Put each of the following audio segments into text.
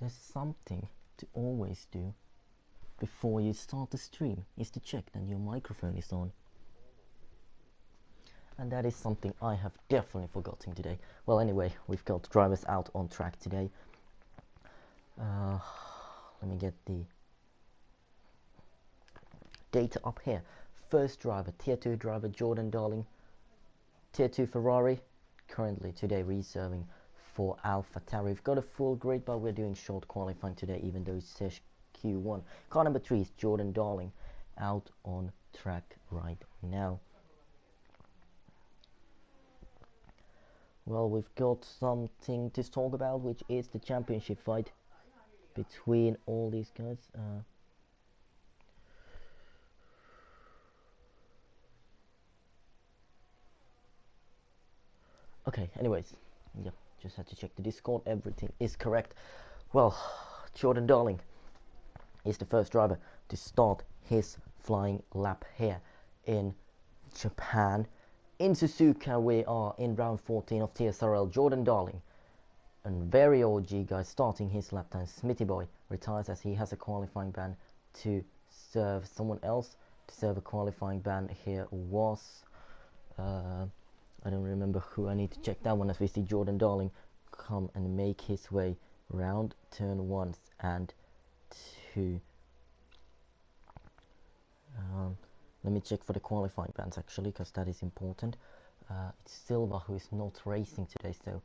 there's something to always do before you start the stream, is to check that your microphone is on. And that is something I have definitely forgotten today. Well, anyway, we've got drivers out on track today. Let me get the data up here. First driver, Tier 2 driver Jordan Darling, Tier 2 Ferrari, currently today reserving for AlphaTauri. We've got a full grid, but we're doing short qualifying today, even though it says Q1. Car number 3 is Jordan Darling, out on track right now. Well, we've got something to talk about, which is the championship fight between all these guys. Okay, anyways, yeah, just had to check the Discord. Everything is correct. Well, Jordan Darling is the first driver to start his flying lap here in Japan. In Suzuka, we are in round 14 of TSRL. Jordan Darling, a very OG guy, starting his lap time. Smithy Boy retires as he has a qualifying ban to serve someone else. To serve a qualifying ban here was I don't remember who. I need to check that one, as we see Jordan Darling come and make his way round turn 1 and 2. Let me check for the qualifying bans actually, because that is important. It's Silva who is not racing today, so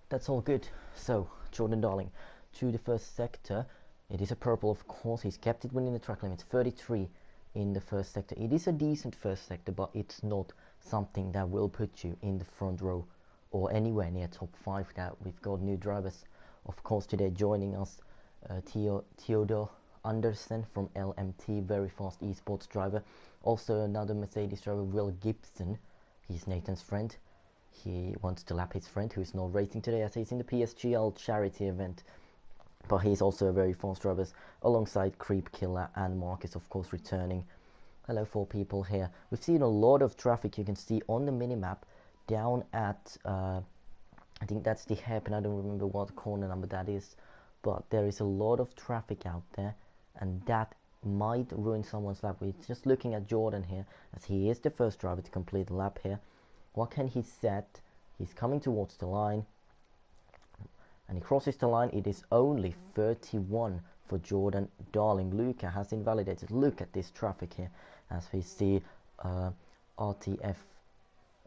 that's all good. So Jordan Darling to the first sector. It is a purple, of course. He's kept it within the track limits. 33 in the first sector. It is a decent first sector, but it's not something that will put you in the front row or anywhere near top 5. That we've got new drivers, of course, today joining us. Theodor Andersen from LMT, very fast esports driver. Also another Mercedes driver, Will Gibson. He's Nathan's friend. He wants to lap his friend who is not racing today, as he's in the PSGL charity event. But he's also a very fast driver, alongside Creep Killer and Marcus, of course, returning. Hello, 4 people here. We've seen a lot of traffic. You can see on the minimap down at I think that's the hairpin. I don't remember what corner number that is, but there is a lot of traffic out there, and that might ruin someone's lap. We're just looking at Jordan here, as he is the first driver to complete the lap here. What can he set? He's coming towards the line, and he crosses the line. It is only 31 for Jordan Darling. Luca has invalidated. Look at this traffic here, as we see RTF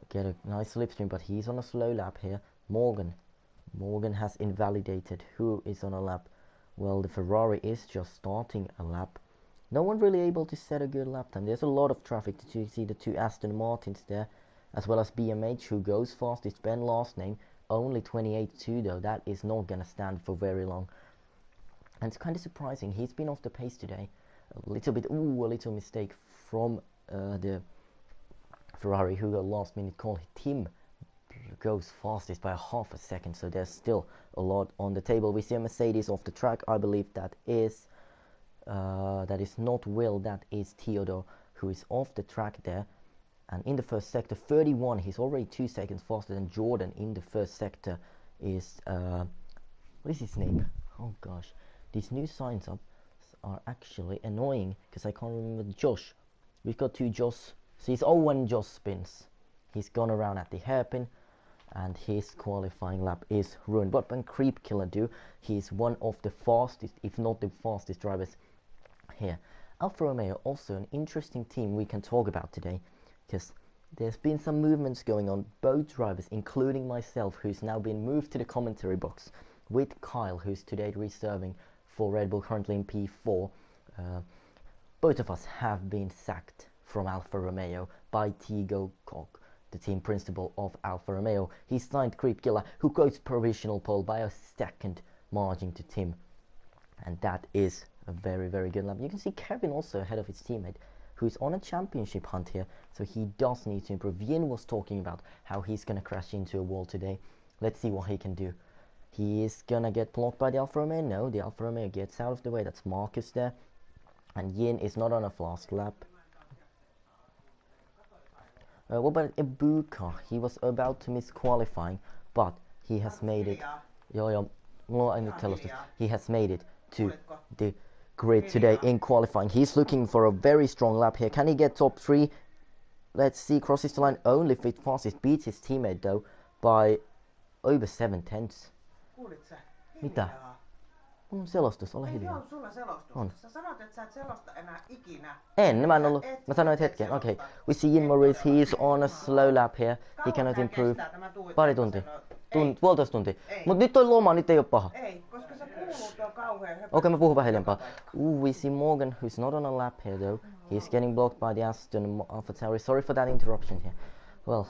get a nice slipstream, but he's on a slow lap here. Morgan has invalidated. Who is on a lap? Well, the Ferrari is just starting a lap. No one really able to set a good lap time. There's a lot of traffic. You see the 2 Aston Martins there, as well as BMH, who goes fast. It's Ben last name. Only 28.2 though. That is not gonna stand for very long. And it's kind of surprising. He's been off the pace today. A little mistake from the Ferrari, who got last minute call. Tim goes fastest by half a second, so there's still a lot on the table. We see a Mercedes off the track. I believe that is not Will, that is Theodore, who is off the track there. And in the first sector, 31, he's already 2 seconds faster than Jordan. In the first sector is what is his name? Oh gosh, these new signs up are actually annoying, because I can't remember. Josh. We've got 2 Josh. So he's when Josh spins, he's gone around at the hairpin, and his qualifying lap is ruined. What can Creep Killer do? He's one of the fastest, if not the fastest drivers here. Alfa Romeo, also an interesting team we can talk about today, because there's been some movements going on. Both drivers, including myself, who's now been moved to the commentary box with Kyle, who's today reserving for Red Bull, currently in P4. Both of us have been sacked from Alfa Romeo by Tigo Koch, the team principal of Alfa Romeo. He signed Creep Killer, who goes provisional pole by a second margin to Tim, and that is a very, very good lap. You can see Kevin also ahead of his teammate, who's on a championship hunt here, so he does need to improve. Yin was talking about how he's gonna crash into a wall today. Let's see what he can do. He is gonna get blocked by the Alfa Romeo. No, the Alfa Romeo gets out of the way. That's Marcus there, and Yin is not on a fast lap. What about Ibuka? He was about to miss qualifying, but he has made it. Well, I need to tell us this. He has made it to the grid today in qualifying. He's looking for a very strong lap here. Can he get top 3? Let's see, crosses the line only fit fastest. Beats his teammate though by over 7/10. Mitä? Mun selostus, ole hiljaa. Ei oo sulla selostus. On. Sä sanot, että sä et selosta enää ikinä. Mä en ollut. Mä sanoin hetken. Okay. We see Ian Maurice. He is on a slow lap here. He cannot improve. Pari tuntia. Puolitoista tuntia. Mut nyt toi loma, nyt ei oo paha. Ei, koska se kuuluu tuo kauhea höpö. Okay, mä puhun vähän hiljempaa. We see Morgan, who's not on a lap here though. He's getting blocked by the Aston AlphaTauri. Sorry for that interruption here. Well,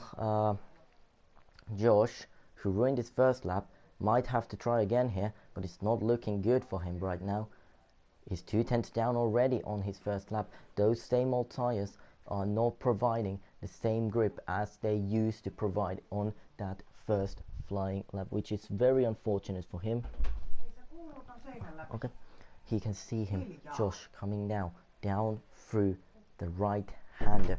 Josh, who ruined his first lap, might have to try again here, but it's not looking good for him right now. He's 2/10 down already on his first lap. Those same old tires are not providing the same grip as they used to provide on that first flying lap, which is very unfortunate for him. Okay, he can see him, Josh, coming now down through the right-hander,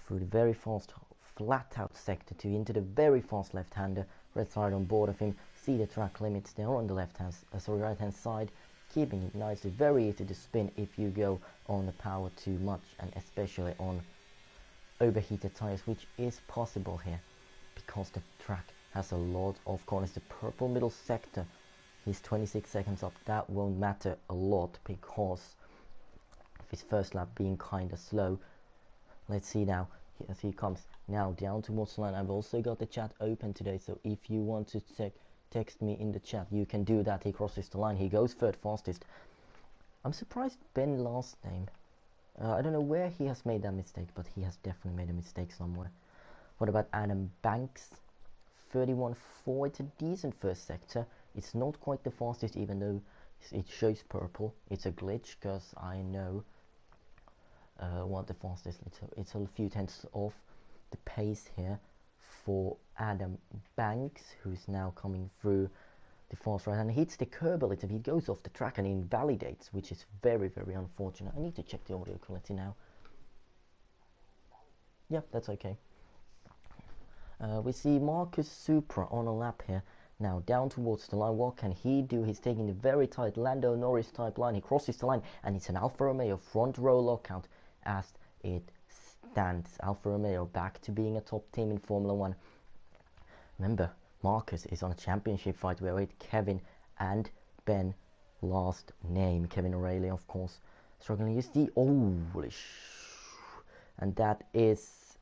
through the very fast flat-out sector to into the very fast left-hander. Red side on board of him. See the track limits there on the right-hand side, keeping it nicely. Very easy to spin if you go on the power too much, and especially on overheated tires, which is possible here because the track has a lot of corners. The purple middle sector, he's 26 seconds up. That won't matter a lot because of his first lap being kind of slow. Let's see now as he comes now down towards the line. I've also got the chat open today, so if you want to text me in the chat, you can do that. He crosses the line. He goes third fastest. I'm surprised Ben last name. I don't know where he has made that mistake, but he has definitely made a mistake somewhere. What about Adam Banks? 31.4. It's a decent first sector. It's not quite the fastest, even though it shows purple. It's a glitch, because I know what the fastest. It's a few tenths off the pace here for Adam Banks, who's now coming through the fast right and hits the curb a little bit. He goes off the track and invalidates, which is very, very unfortunate. I need to check the audio quality now. Yeah, that's okay. We see Marcus Supra on a lap here. Now down towards the line. What can he do? He's taking the very tight Lando Norris type line. He crosses the line and it's an Alfa Romeo front row lockout as it stands. Alfa Romeo back to being a top team in Formula 1. Remember, Marcus is on a championship fight where with Kevin and Ben, last name Kevin O'Reilly, of course, struggling. You see, and that is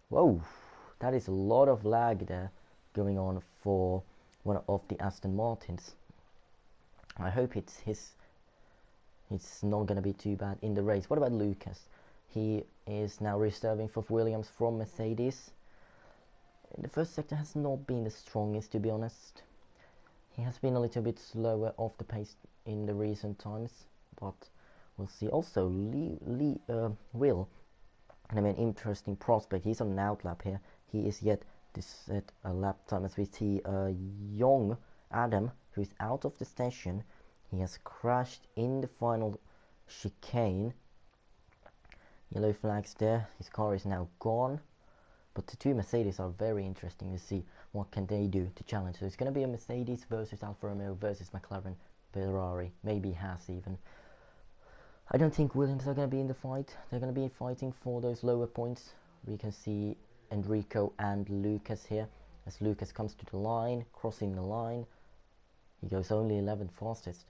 whoa, that is a lot of lag there going on for one of the Aston Martins. I hope it's not going to be too bad in the race. What about Lucas? He is now reserving for Williams from Mercedes. The first sector has not been the strongest, to be honest. He has been a little bit slower off the pace in the recent times, but we'll see. Also, Will, I mean, interesting prospect. He's on an outlap here. He is yet to set a lap time, as we see young Adam, who's out of the station. He has crashed in the final chicane. Yellow flags there. His car is now gone. But the two Mercedes are very interesting to see what can they do to challenge. So it's going to be a Mercedes versus Alfa Romeo versus McLaren, Ferrari, maybe Haas even. I don't think Williams are going to be in the fight. They're going to be fighting for those lower points. We can see Enrico and Lucas here. As Lucas comes to the line, crossing the line, he goes only 11th fastest.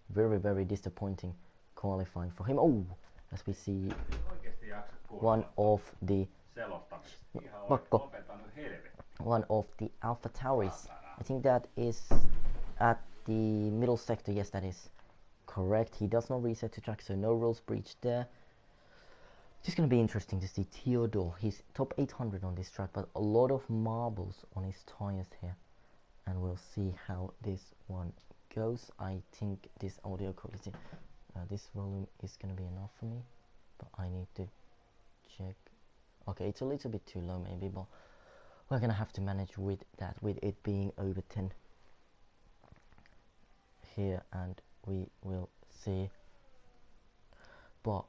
Very, very disappointing qualifying for him. Oh, as we see one of the Alpha Tauris. I think that is at the middle sector. Yes, that is correct. He does not reset to track, so no rules breached there. It's going to be interesting to see Theodore. He's top 800 on this track, but a lot of marbles on his tires here. And we'll see how this one goes. I think this audio quality, this volume is going to be enough for me, but I need to check. Okay, it's a little bit too low maybe, but we're going to have to manage with that, with it being over 10 here, and we will see. But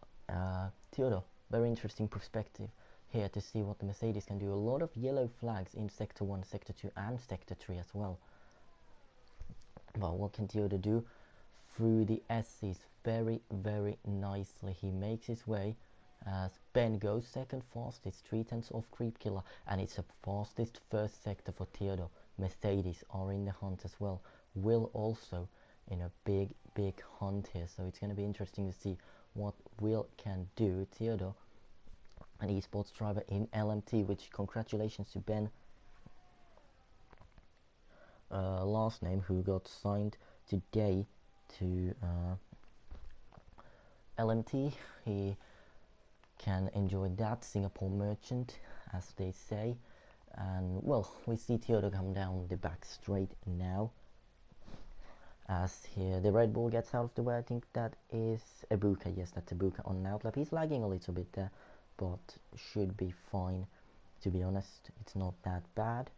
Theodore, very interesting perspective here to see what the Mercedes can do. A lot of yellow flags in sector 1, sector 2 and sector 3 as well. Well, what can Theodore do? Through the S's very, very nicely. He makes his way as Ben goes second fastest, 3/10 off Creep Killer, and it's the fastest first sector for Theodore. Mercedes are in the hunt as well. Will also in a big, big hunt here, so it's going to be interesting to see what Will can do. Theodore, an esports driver in LMT, which congratulations to Ben, last name, who got signed today to LMT. He can enjoy that Singapore merchant, as they say. And well, we see Theodore come down the back straight now. As here the Red Bull gets out of the way. I think that is Ibuka. Yes, that's Ibuka on an outlap. He's lagging a little bit there, but should be fine. To be honest, it's not that bad.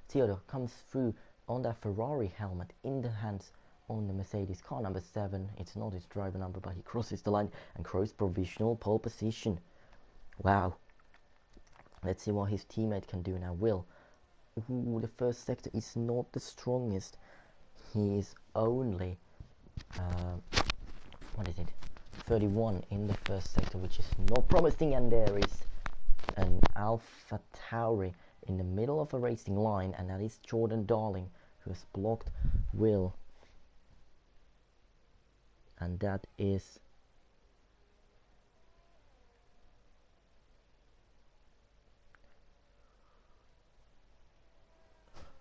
Theodore comes through on that Ferrari helmet in the hands on the Mercedes car number 7. It's not his driver number, but he crosses the line and crows provisional pole position. Wow. Let's see what his teammate can do now. Will. Ooh, the first sector is not the strongest. He is only, what is it? 31 in the first sector, which is not promising. And there is an Alpha Tauri in the middle of a racing line, and that is Jordan Darling, who has blocked Will. And that is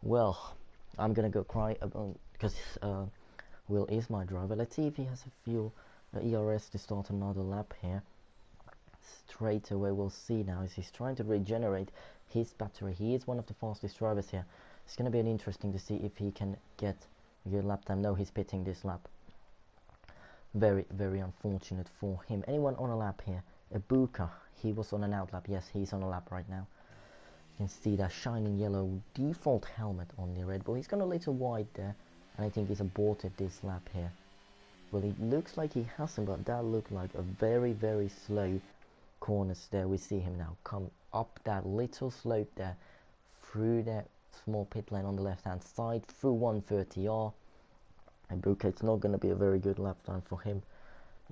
well, I'm gonna go cry about, because Will is my driver. Let's see if he has a fuel ERS to start another lap here. Straight away we'll see now as he's trying to regenerate his battery. He is one of the fastest drivers here. It's going to be interesting to see if he can get a good lap time. No, he's pitting this lap. Very, very unfortunate for him. Anyone on a lap here? Ibuka, he was on an out lap. Yes, he's on a lap right now. You can see that shining yellow default helmet on the Red Bull. He's gone a little wide there, and I think he's aborted this lap here. Well, it looks like he hasn't, but that looked like a very, very slow corners there. We see him now come up that little slope there through that small pit lane on the left hand side through 130R. And Ibuka, it's not going to be a very good lap time for him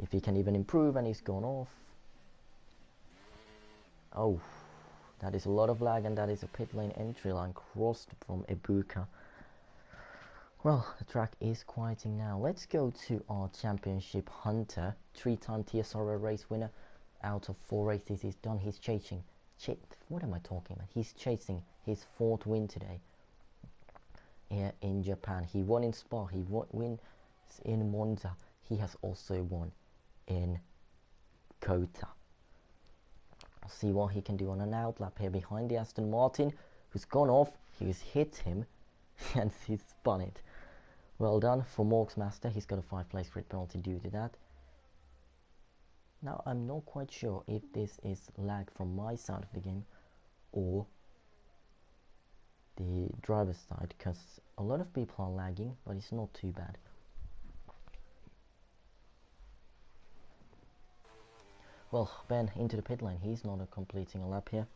if he can even improve, and he's gone off. Oh, that is a lot of lag, and that is a pit lane entry line crossed from Ibuka. Well, the track is quieting now. Let's go to our championship hunter, 3-time TSRL race winner. Out of 4 races he's done, he's chasing. What am I talking about? He's chasing his 4th win today here in Japan. He won in Spa. He wins in Monza. He has also won in Kota. I'll see what he can do on an outlap here behind the Aston Martin, who's gone off. He's hit him and he's spun it. Well done for Morgs Master. He's got a 5-place grid penalty due to that. Now, I'm not quite sure if this is lag from my side of the game or the driver's side, because a lot of people are lagging, but it's not too bad. Well, Ben into the pit lane. He's not completing a lap here,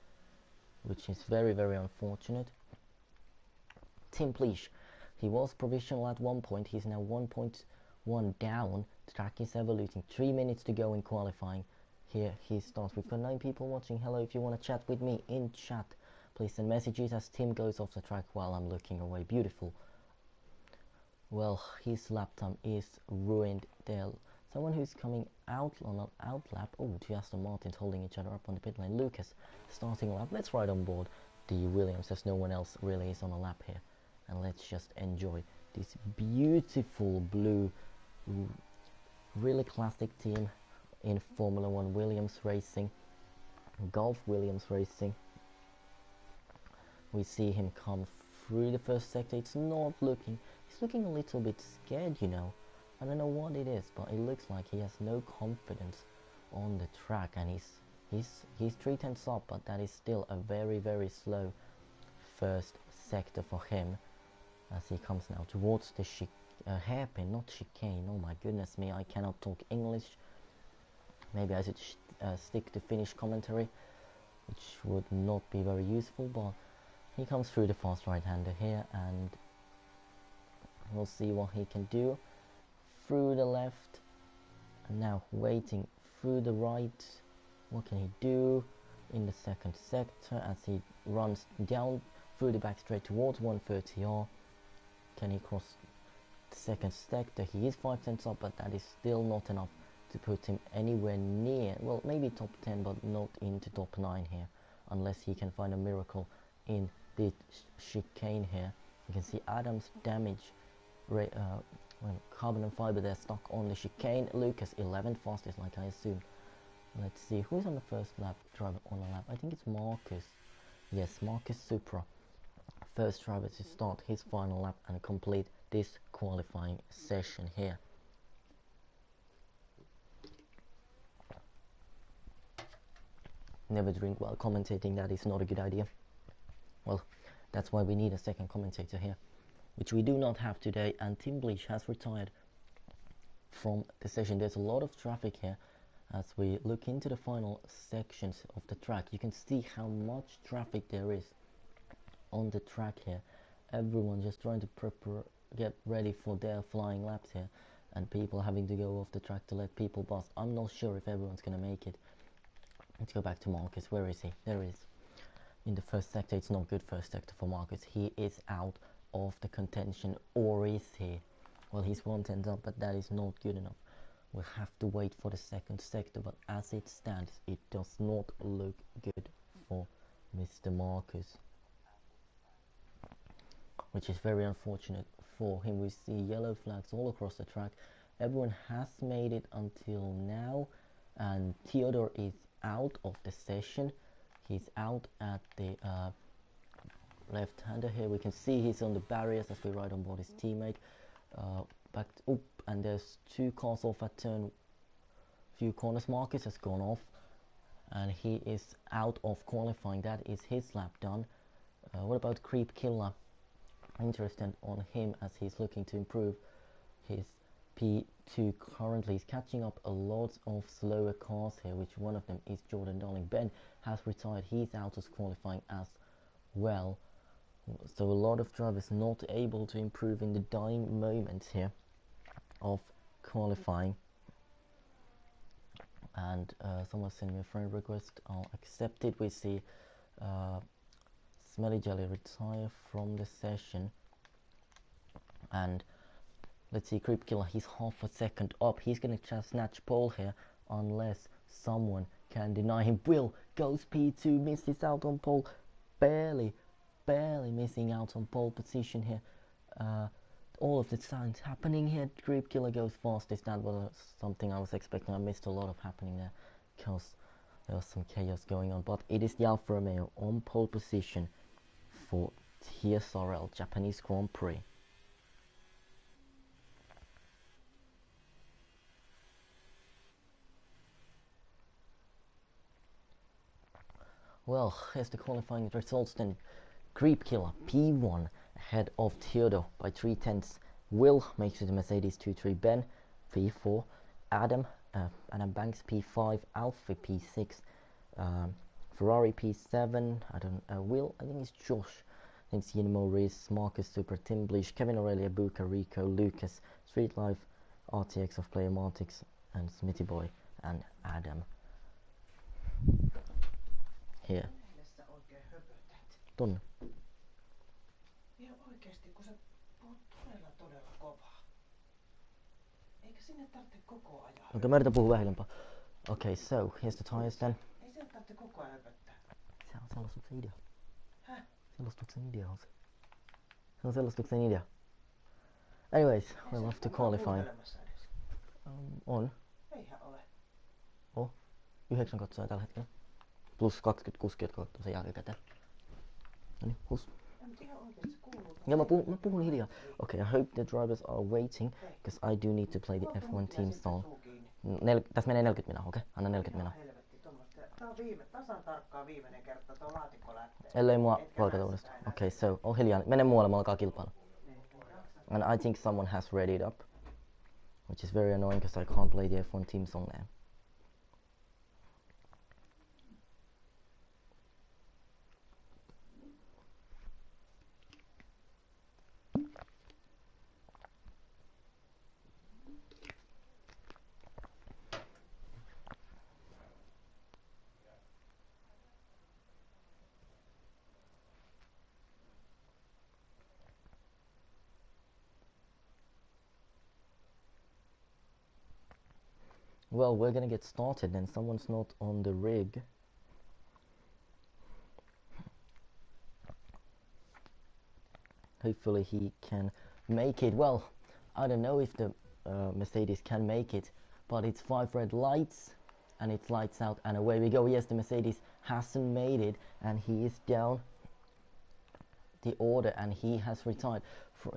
which is very, very unfortunate. Tim Pleash, he was provisional at one point. He's now 1.1 down. The track is evoluting. 3 minutes to go in qualifying. Here he starts. We've got 9 people watching. Hello, if you want to chat with me in chat, please send messages as Tim goes off the track while I'm looking away. Beautiful. Well, his lap time is ruined there. Someone who's coming out on an out lap. Oh, 2 Aston Martins holding each other up on the pit lane. Lucas starting a lap. Let's ride on board the Williams as no one else really is on a lap here. And let's just enjoy this beautiful blue, really classic team in Formula 1. Williams Racing, Gulf Williams Racing. We see him come through the first sector. It's not looking, he's looking a little bit scared, you know. I don't know what it is, but it looks like he has no confidence on the track, and he's 3/10 up, but that is still a very, very slow first sector for him as he comes now towards the hairpin, not chicane. Oh my goodness me, I cannot talk English. Maybe I should stick to Finnish commentary, which would not be very useful, but he comes through the fast right-hander here, and We'll see what he can do. Through the left, and now waiting through the right. What can he do in the second sector as he runs down through the back straight towards 130R? Can he cross the second sector? He is 5 cents up, but that is still not enough to put him anywhere near, well, maybe top 10, but not into top 9 here, unless he can find a miracle in the chicane here. You can see Adam's damage, well, carbon and fiber, they're stuck on the chicane. Lucas 11th fastest, like I assumed. Let's see who's on the first lap, driver on a lap. I think it's Marcus. Yes, Marcus Supra, first driver to start his final lap and complete this qualifying session here. Never drink while commentating, that is not a good idea. Well, that's why we need a second commentator here, which we do not have today, and Tim Bleach has retired from the session. There's a lot of traffic here. As we look into the final sections of the track, you can see how much traffic there is on the track here. Everyone just trying to get ready for their flying laps here, and people having to go off the track to let people pass. I'm not sure if everyone's gonna make it. Let's go back to Marcus. Where is he? There he is. In the first sector, it's not good first sector for Marcus. He is out of the contention, or is he? Well, he's 1 tenth up, but that is not good enough. We'll have to wait for the second sector, but as it stands, it does not look good for Mr. Marcus, which is very unfortunate for him. We see yellow flags all across the track. Everyone has made it until now, and Theodore is out of the session. He's out at the left-hander here. We can see he's on the barriers as we ride on board his teammate. Back up, and there's 2 cars off at turn few corners. Marcus has gone off, and he is out of qualifying. That is his lap done. What about Creep Killer? Interested on him as he's looking to improve his P2 currently. He's catching up a lot of slower cars here, which one of them is Jordan Darling. Ben has retired. He's out of qualifying as well. So a lot of drivers not able to improve in the dying moments here of qualifying. And someone sent me a friend request. I'll accept it. We see Smelly Jelly retire from the session. And let's see, Creep Killer, he's half a second up. He's going to snatch pole here unless someone can deny him. Will goes P2, misses out on pole. Barely missing out on pole position here. All of the signs happening here. Creep Killer goes fastest. That was something I was expecting. I missed a lot of happening there because there was some chaos going on. But it is the Alfa Romeo on pole position for TSRL, Japanese Grand Prix. Well, here's the qualifying results then. Creep Killer, P1, ahead of Theodore by 3 tenths. Will makes it to Mercedes 2-3. Ben, P4. Adam Banks, P5. Alfie, P6. Ferrari, P7. Will, I think it's Josh. I think it's Ian Maurice, Marcus Super, Tim Bleach, Kevin Aurelia, Buka, Rico, Lucas, Street Life, RTX of Playomatics, and Smithy Boy, and Adam. Here. Tonne. Ihan oikeesti, kun sä puhut todella kovaa. Eikä sinne tarvitse koko ajan. Okay, mä yritän puhua vähempää. Okay, so here's the tires then. Ei sieltä tarvitse koko ajan höpöttää. Se on selostuksen idea. Häh? Selostuksen idea on se. Se on selostuksen idea. Anyways, we'll have to qualify. On. Eihän ole. Oh. 9 katsoja tällä hetkellä. Plus 20 kuskia, jotka katsoo sen jälkikäteen. Noniin, plus. Yeah, mä puhun hiljaa. Okay, I hope the drivers are waiting, because I do need to play the F1 team song. Tässä menee 40 minaa, okei? Anna 40 minaa. Tää on tasan tarkkaan viimeinen kerta, tuo laatikko lähtee. Ellei mua palkata uudestaan. Okay, so, ol hiljaa. Mene muualle, mä alkaa kilpailla. And I think someone has read it up, which is very annoying, because I can't play the F1 team song now. Well, we're gonna get started then. Someone's not on the rig. Hopefully he can make it. Well, I don't know if the Mercedes can make it, but it's 5 red lights and it's lights out and away we go. Yes, the Mercedes hasn't made it and he is down the order and he has retired.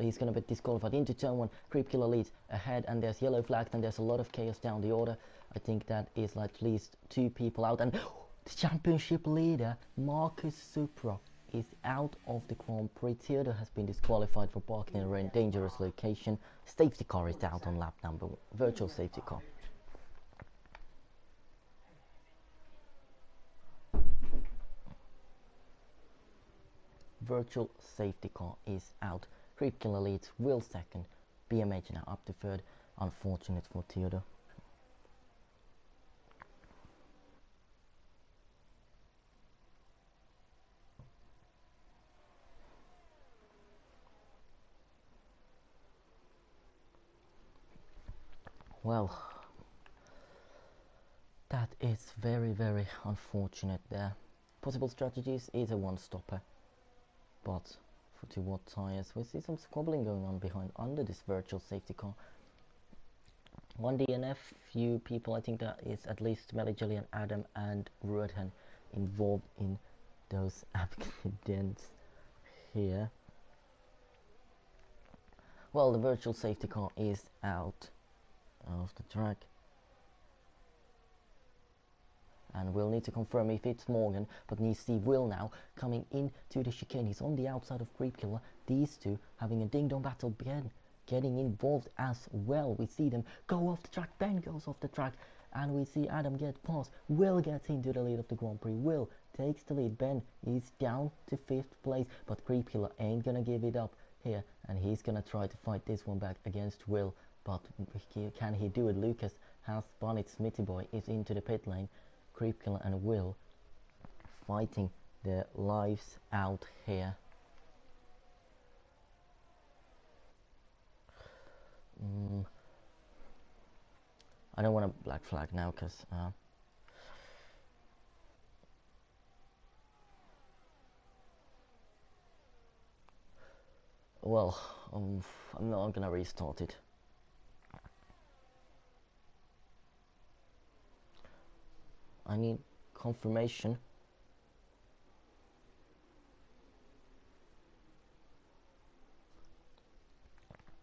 He's going to be disqualified into turn 1. Creep Killer leads ahead and there's yellow flags and there's a lot of chaos down the order. I think that is like at least 2 people out, and the championship leader Marcus Supra is out of the Grand Prix. Theodore has been disqualified for parking in a dangerous location. Safety car is out on lap number 1. Virtual safety car. Virtual safety car is out. Creep Killer leads, Will second, BMH now up to third. Unfortunate for Theodore. Well, that is very, very unfortunate there. Possible strategies is a one-stopper, but to what tyres? We see some squabbling going on behind under this virtual safety car. One DNF, few people, I think that is at least Melly, Jelly and Adam and Rudhan involved in those accidents here. Well, the virtual safety car is out of the track. And we'll need to confirm if it's Morgan, but we see Will now coming into the chicane. He's on the outside of Creep Killer. These two having a ding-dong battle again, getting involved as well. We see them go off the track. Ben goes off the track, and we see Adam get past. Will gets into the lead of the Grand Prix. Will takes the lead. Ben is down to 5th place, but Creep Killer ain't gonna give it up here, and he's gonna try to fight this one back against Will. But can he do it? Lucas has spun it. Smitty Boy is into the pit lane. Creep Killer and Will fighting their lives out here. I don't want a black flag now because well, I'm not gonna restart it. I need confirmation.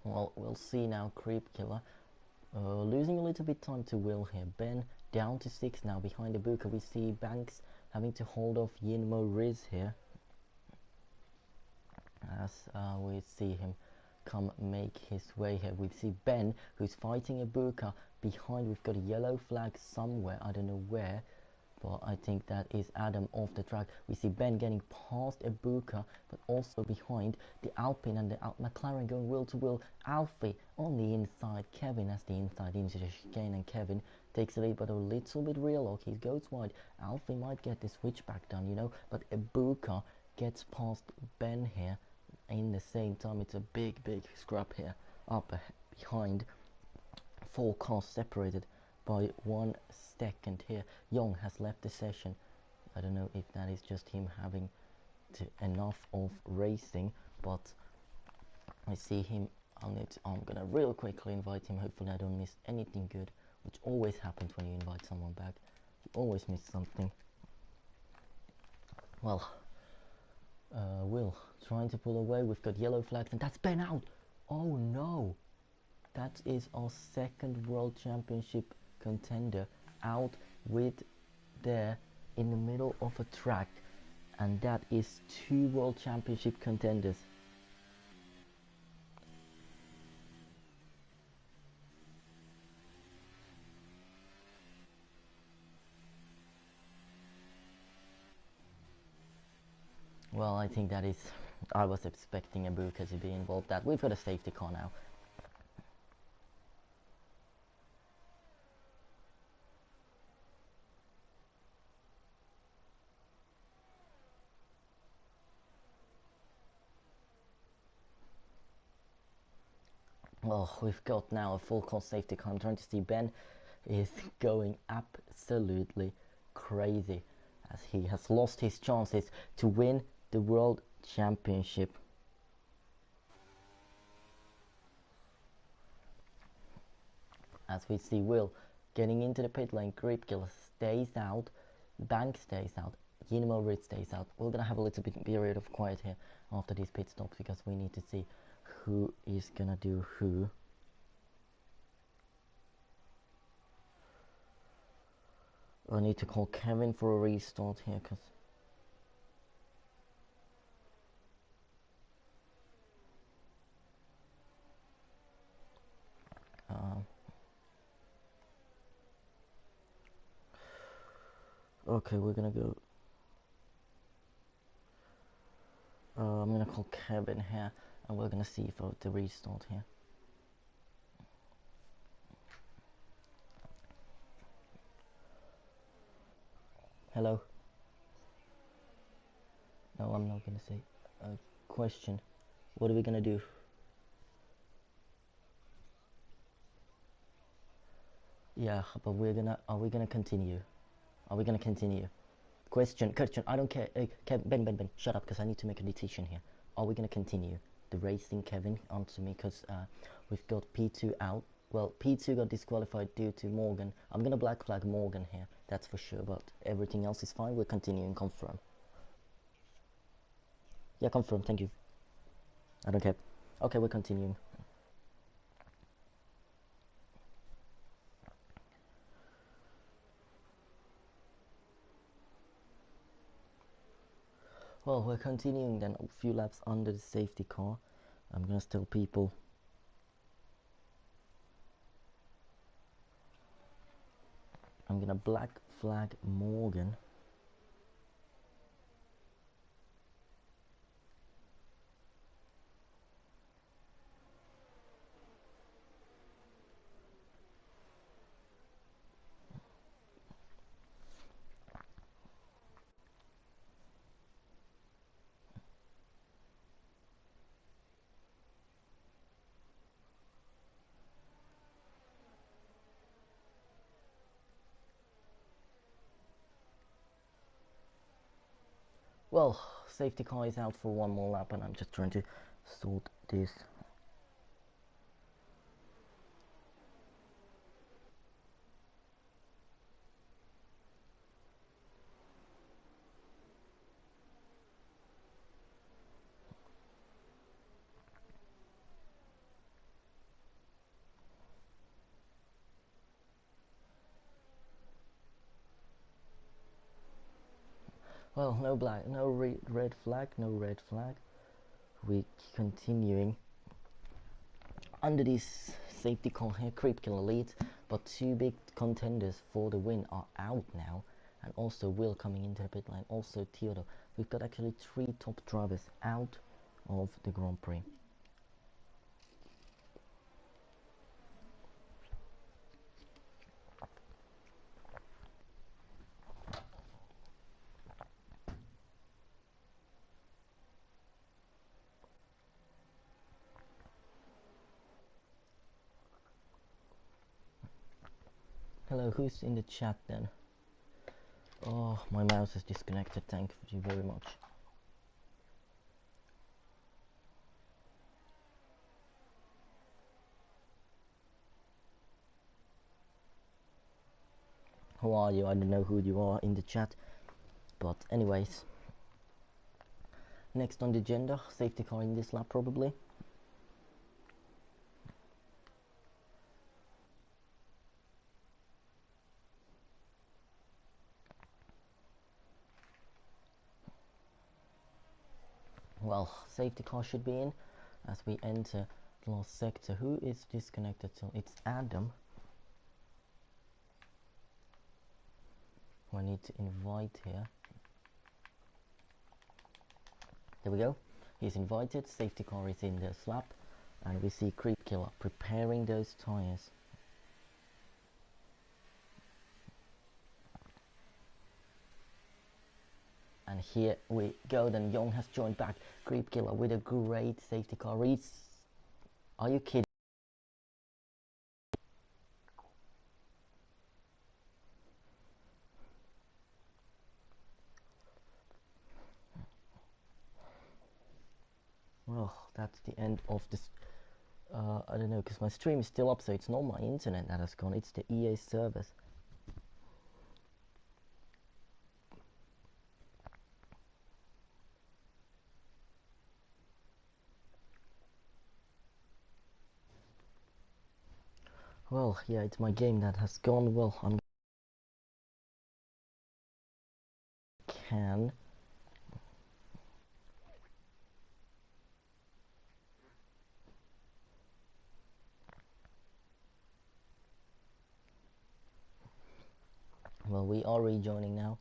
Well, we'll see now. Creep Killer losing a little bit time to Will here. Ben down to 6 now behind the Booker. We see Banks having to hold off Yinmo Riz here as we see him come make his way here. We see Ben who's fighting a Booker behind. We've got a yellow flag somewhere, I don't know where, but I think that is Adam off the track. We see Ben getting past Ibuka, but also behind the Alpine and the McLaren going wheel to wheel. Alfie on the inside, Kevin has the inside into the chicane, and Kevin takes the lead, but a little bit real lock. He goes wide. Alfie might get the switchback done, you know, but Ibuka gets past Ben here. In the same time, it's a big scrap here up behind. 4 cars separated by 1 second here. Young has left the session. I don't know if that is just him having enough of racing, but I see him on it. I'm gonna real quickly invite him. Hopefully I don't miss anything good, which always happens when you invite someone back. You always miss something. Well, Will trying to pull away. We've got yellow flags, and that's Ben out. Oh no, that is our 2nd World Championship contender out with there in the middle of a track, and that is 2 World Championship contenders. Well, I think that is, I was expecting Ibuka to be involved. That we've got a safety car now. Well, we've got now a full course safety car. I'm trying to see Ben is going absolutely crazy as he has lost his chances to win the World Championship. As we see Will getting into the pit lane, Gripkill stays out, Bank stays out, Yinimo stays out. We're gonna have a little bit period of quiet here after these pit stops because we need to see who is gonna do who. I need to call Kevin for a restart here because okay, we're gonna go. I'm gonna call Kevin here and we're gonna see for the restart here. Hello? No, I'm not gonna say. Question. What are we gonna do? Yeah, but are we gonna continue? Are we gonna continue? Question, I don't care. Ben, shut up, because I need to make a decision here. Are we gonna continue the racing, Kevin? Answer me, because we've got P2 out. Well, P2 got disqualified due to Morgan. I'm gonna black flag Morgan here, that's for sure, but everything else is fine. We're continuing, confirm. Yeah, confirm, thank you. I don't care. Okay, we're continuing. Well, we're continuing then a few laps under the safety car. I'm gonna tell people. I'm gonna black flag Morgan. Well, safety car is out for one more lap and I'm just trying to sort this. Well, no red flag, no red flag. We continuing under this safety car here, Creep Killer leads, but two big contenders for the win are out now, and also Will coming into the pit lane, also Theodore. We've got actually three top drivers out of the Grand Prix. Hello, who's in the chat then? Oh, my mouse is disconnected, thank you very much. Who are you? I don't know who you are in the chat, but anyways. Next on the agenda, safety car in this lap probably. Well, safety car should be in as we enter the last sector. Who is disconnected? So it's Adam, who I need to invite here. There we go. He's invited. Safety car is in the lap, and we see Creep Killer preparing those tires. And here we go. Then Young has joined back. Creep Killer with a great safety car. Are you kidding? Well, that's the end of this. I don't know, because my stream is still up, so it's not my internet that has gone, it's the EA servers. Well, yeah, it's my game that has gone. Well, I can. Well, we are rejoining now,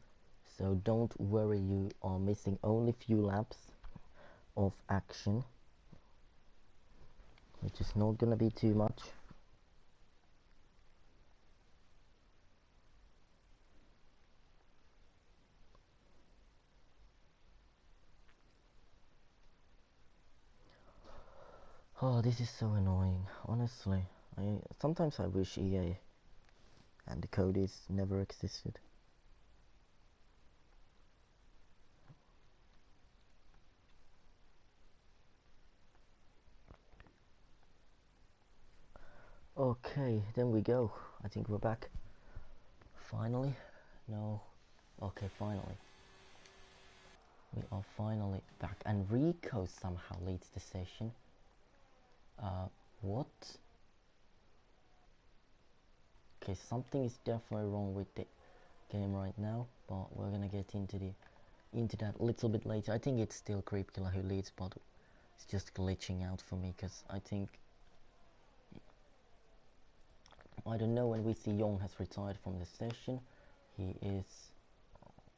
so don't worry, you are missing only few laps of action, which is not gonna be too much. Oh, this is so annoying, honestly. Sometimes I wish EA and the codes never existed. Okay, then we go. I think we're back. Finally? No. Okay, finally. We are finally back. And Rico somehow leads the session. What? Okay, something is definitely wrong with the game right now, but we're gonna get into that a little bit later. I think it's still Creepkiller who leads, but it's just glitching out for me, because I think, I don't know, when we see Young has retired from the session, he is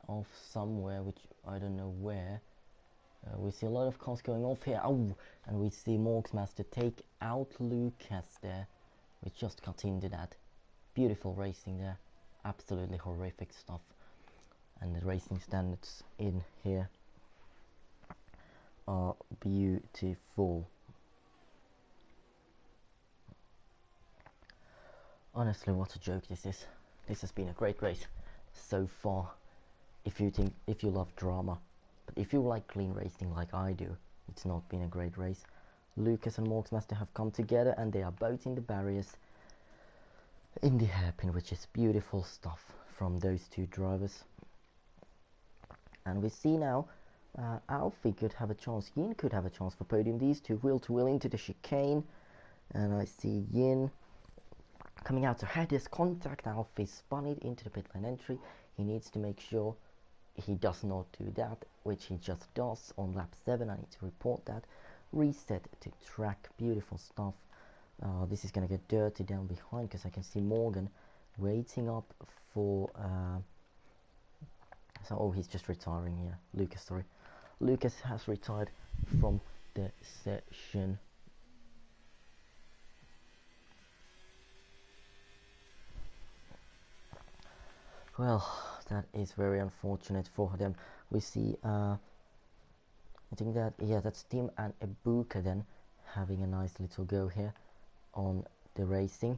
off somewhere, which I don't know where. We see a lot of cars going off here. Oh, and we see Morgsmaster take out Lucas there. We just got into that. Beautiful racing there. Absolutely horrific stuff. And the racing standards in here are beautiful. Honestly, what a joke this is. This has been a great race so far. If you love drama, but if you like clean racing like I do, it's not been a great race. Lucas and Morgsmaster have come together, and they are both in the barriers in the hairpin, which is beautiful stuff from those two drivers. And we see now Alfie could have a chance, Yin could have a chance for podium. These two wheel to wheel into the chicane, and I see Yin coming out to head his contact. Alfie spun it into the pit lane entry. He needs to make sure he does not do that, which he just does on lap 7. I need to report that. Reset to track. Beautiful stuff. This is going to get dirty down behind, because I can see Morgan waiting up for oh, he's just retiring here. Lucas, sorry. Lucas has retired from the session. Well, that is very unfortunate for them. We see I think that, yeah, that's Tim and Ibuka then having a nice little go here on the racing.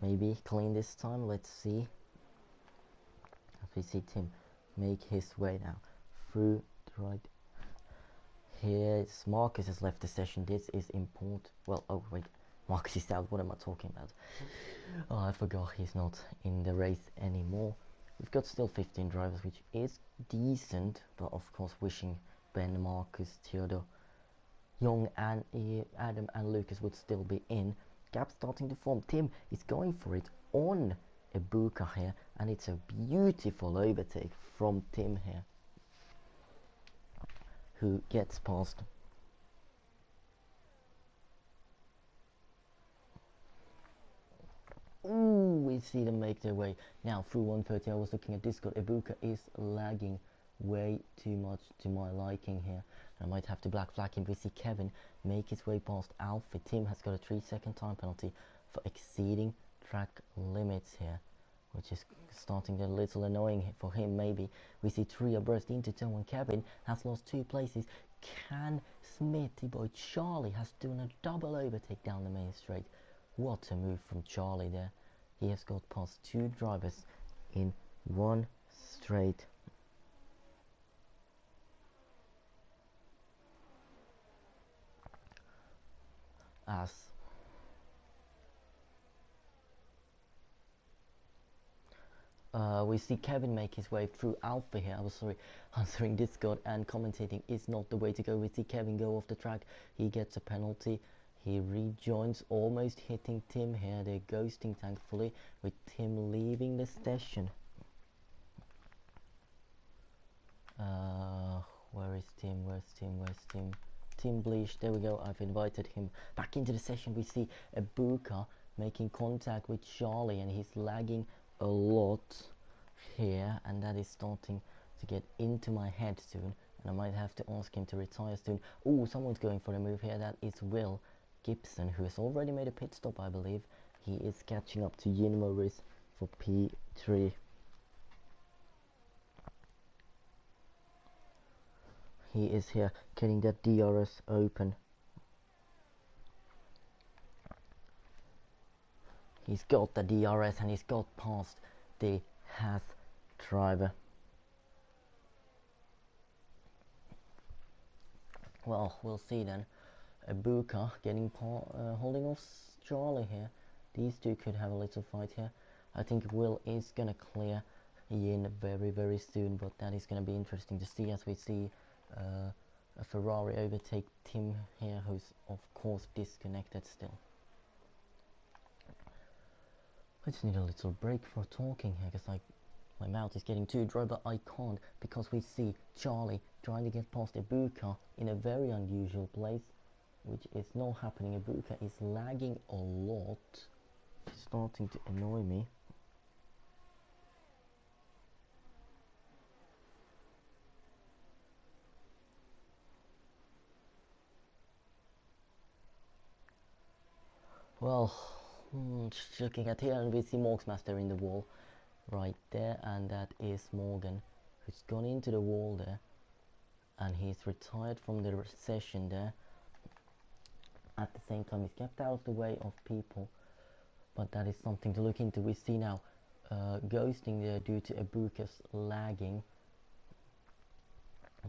Maybe clean this time. Let's see. As we see Tim make his way now through the right. Here Marcus has left the session. This is important. Well, oh wait, Marcus is out. What am I talking about? Oh, I forgot he's not in the race anymore. We've got still 15 drivers, which is decent, but of course wishing Ben, Marcus, Theodore, Young and Adam and Lucas would still be in. Gap starting to form. Tim is going for it on Ibuka here, and it's a beautiful overtake from Tim here, who gets past. Ooh, we see them make their way now through 130. I was looking at Discord. Ibuka is lagging way too much to my liking here. I might have to black flag him. We see Kevin make his way past Alfie. Tim has got a 3-second time penalty for exceeding track limits here, which is starting to get a little annoying for him. Maybe we see 3 abreast into turn 1. Kevin has lost 2 places. Can Smithy boy Charlie has done a double overtake down the main straight. What a move from Charlie there. He has got past 2 drivers in 1 straight. as we see Kevin make his way through Alpha here. I was sorry, answering Discord and commentating is not the way to go. We see Kevin go off the track. He gets a penalty. He rejoins, almost hitting Tim here. They're ghosting, thankfully, with Tim leaving the session. Where is Tim? Where's Tim? Where's Tim? Tim Bleach, there we go. I've invited him back into the session. We see Ibuka making contact with Charlie, and he's lagging a lot here, and that is starting to get into my head soon, and I might have to ask him to retire soon. Oh, someone's going for a move here. That is Will Gibson, who has already made a pit stop, I believe. He is catching up to Yin Morris for P3. He is here getting that DRS open. He's got the DRS and he's got past the Haas driver. Well, we'll see then. Ibuka getting holding off Charlie here. These two could have a little fight here. I think Will is gonna clear Yin very, very soon, but that is gonna be interesting to see as we see a Ferrari overtake Tim here, who's of course disconnected still. I just need a little break for talking here because my mouth is getting too dry, but I can't because we see Charlie trying to get past Ibuka in a very unusual place, which is not happening. Ibuka is lagging a lot. It's starting to annoy me. Well, just looking at here, and we see Morgsmaster in the wall right there, and that is Morgan, who's gone into the wall there, and he's retired from the session there. At the same time, he's kept out of the way of people, but that is something to look into. We see now ghosting there due to Ibuka's lagging,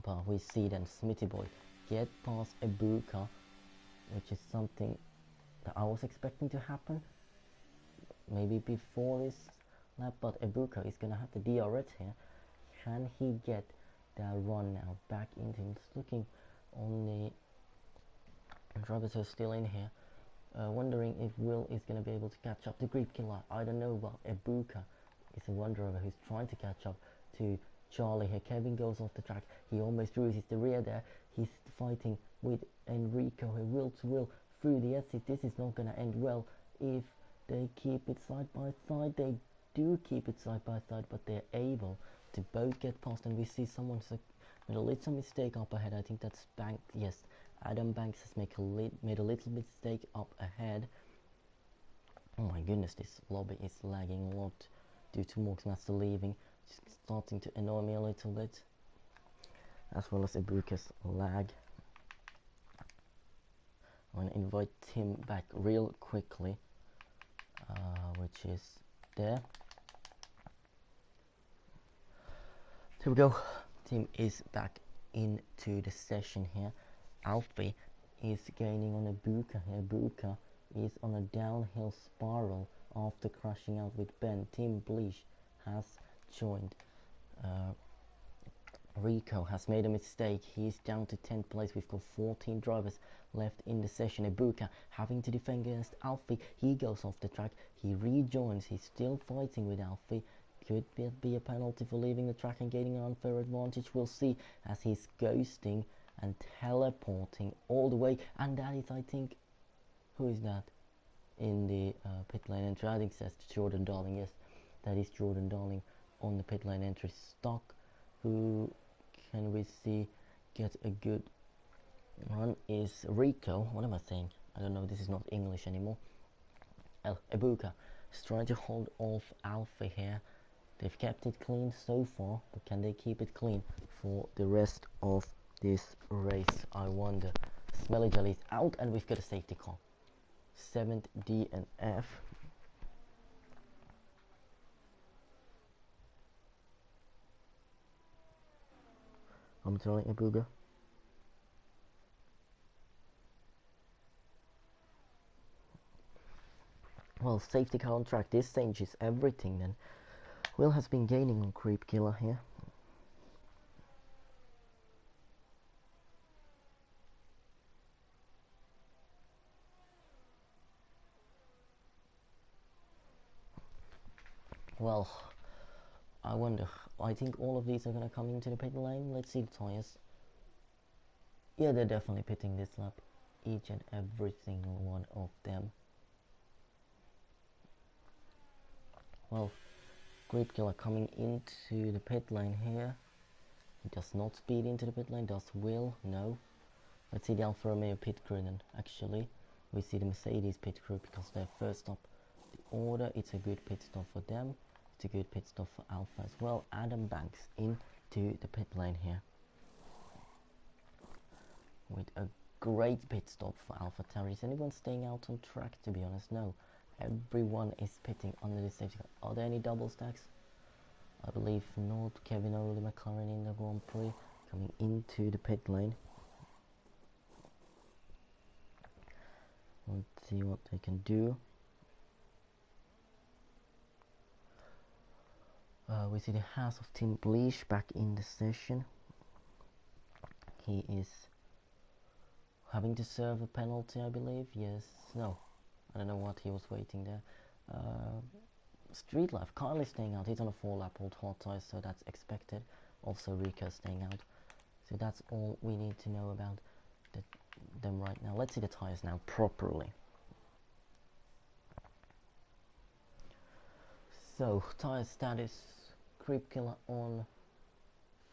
but we see then Smithy Boy get past Ibuka, which is something that I was expecting to happen maybe before this lap, but Ibuka is gonna have the DRS here. Can he get that run now back into him? Just looking on the drivers are still in here, wondering if Will is gonna be able to catch up to Grief Killer. I don't know, but Ibuka is a one driver who's trying to catch up to Charlie here. Kevin goes off the track. He almost loses the rear there. He's fighting with Enrico here, will to will through the exit. This is not gonna end well if they keep it side by side. They do keep it side by side, but they're able to both get past, and we see someone's made a little mistake up ahead. I think that's Banks. Yes, Adam Banks has made a little mistake up ahead. Oh my goodness, this lobby is lagging a lot due to Morgsmaster leaving. It's starting to annoy me a little bit, as well as Ibuka's lag. I'm going to invite Tim back real quickly, which is there. Here we go. Tim is back into the session here. Alfie is gaining on Ibuka here. Ibuka is on a downhill spiral after crashing out with Ben. Tim Bleach has joined. Rico has made a mistake. He's down to 10th place. We've got 14 drivers left in the session. Ibuka having to defend against Alfie. He goes off the track. He rejoins. He's still fighting with Alfie. Could be a penalty for leaving the track and gaining an unfair advantage. We'll see, as he's ghosting and teleporting all the way. And that is, I think, who is that in the pit lane entry? I think it says Jordan Darling. Yes, that is Jordan Darling on the pit lane entry. Stock, who can we see get a good run, is Rico. What am I saying? I don't know, this is not English anymore. Ibuka is trying to hold off Alpha here. They've kept it clean so far, but can they keep it clean for the rest of this race? I wonder. Smelly Jelly's out, and we've got a safety car. 7th D and F. I'm throwing Ibuka. Well, safety car on track. This changes everything then. Will has been gaining on Creep Killer here. Well, I wonder. I think all of these are gonna come into the pit lane. Let's see the tyres. Yeah, they're definitely pitting this lap. Each and every single one of them. Well, Creep Killer coming into the pit lane here. He does not speed into the pit lane. Does Will? No. Let's see the Alfa Romeo pit crew then. Actually, we see the Mercedes pit crew because they're first up the order. It's a good pit stop for them. It's a good pit stop for Alfa as well. Adam Banks into the pit lane here with a great pit stop for Alpha Tauri. Is anyone staying out on track, to be honest? No. Everyone is pitting under the safety car. Are there any double stacks? I believe not. Kevin O'Reilly McLaren in the Grand Prix coming into the pit lane. Let's see what they can do. We see the house of Tim Bleach back in the session. He is having to serve a penalty, I believe. Yes, no, I don't know what he was waiting there. Street Life, Kyle is staying out. He's on a 4-lap old hot tires, so that's expected. Also Rico staying out. So that's all we need to know about them right now. Let's see the tires now properly. So tire status: Creep Killer on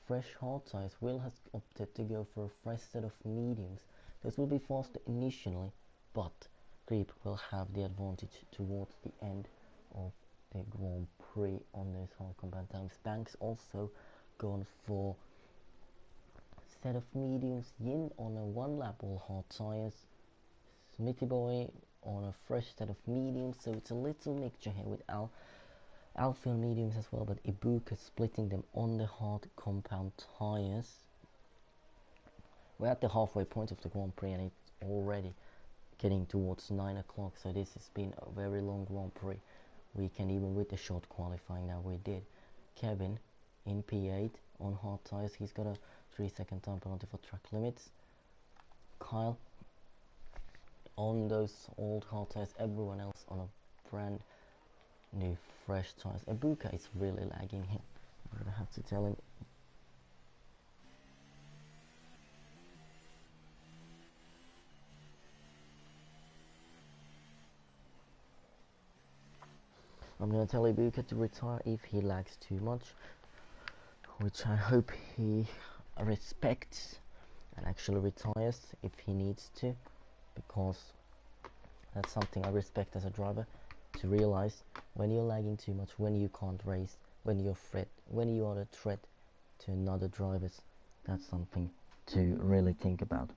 fresh hard tires. Will has opted to go for a fresh set of mediums. This will be faster initially, but Creep will have the advantage towards the end of the Grand Prix on those hard compound times. Banks also gone for set of mediums. Yin on a 1-lap all hard tires. Smithy Boy on a fresh set of mediums. So it's a little mixture here with Alpha mediums as well, but Ibuka splitting them on the hard compound tires. We're at the halfway point of the Grand Prix and it's already getting towards 9 o'clock, so this has been a very long Grand Prix. We can even with the short qualifying now we did. Kevin in P8 on hard tires. He's got a 3-second time penalty for track limits. Kyle on those old hard tires. Everyone else on a brand new fresh tires. Ibuka is really lagging here. I'm gonna have to tell him. I'm gonna tell Ibuka to retire if he lags too much, which I hope he respects and actually retires if he needs to, because that's something I respect as a driver, to realize when you're lagging too much, when you can't race, when you are a threat to another drivers. That's something to really think about.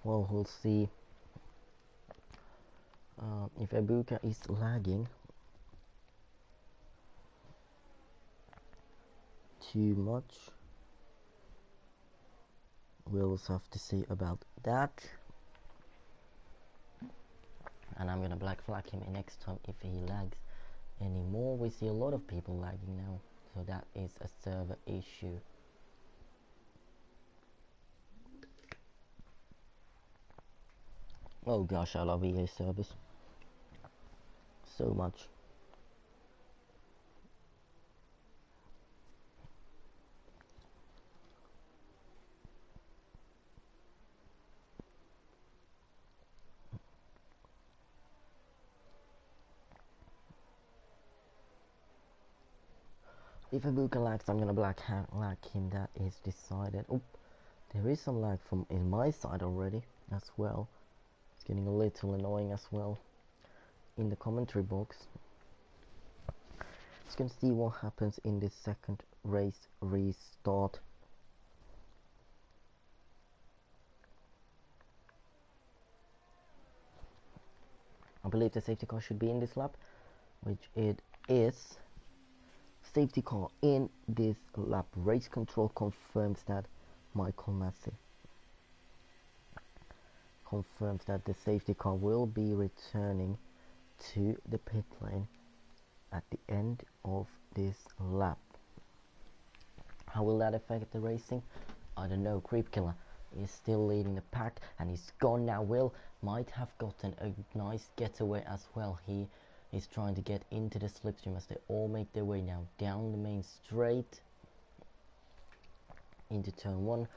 Well, we'll see if Ibuka is lagging too much. We'll have to see about that. And I'm gonna black flag him next time if he lags anymore. We see a lot of people lagging now, so that is a server issue. Oh gosh, I love EA servers so much. If Ibuka lags, I'm gonna black lag him. That is decided. Oh, there is some lag from in my side already as well. It's getting a little annoying as well in the commentary box. Let's gonna see what happens in this second race restart. I believe the safety car should be in this lap, which it is. Safety car in this lap. Race control confirms that Michael Massey confirms that the safety car will be returning to the pit lane at the end of this lap. How will that affect the racing? I don't know. Creep Killer is still leading the pack and he's gone now. Will might have gotten a nice getaway as well. He is trying to get into the slipstream as they all make their way now down the main straight into turn 1.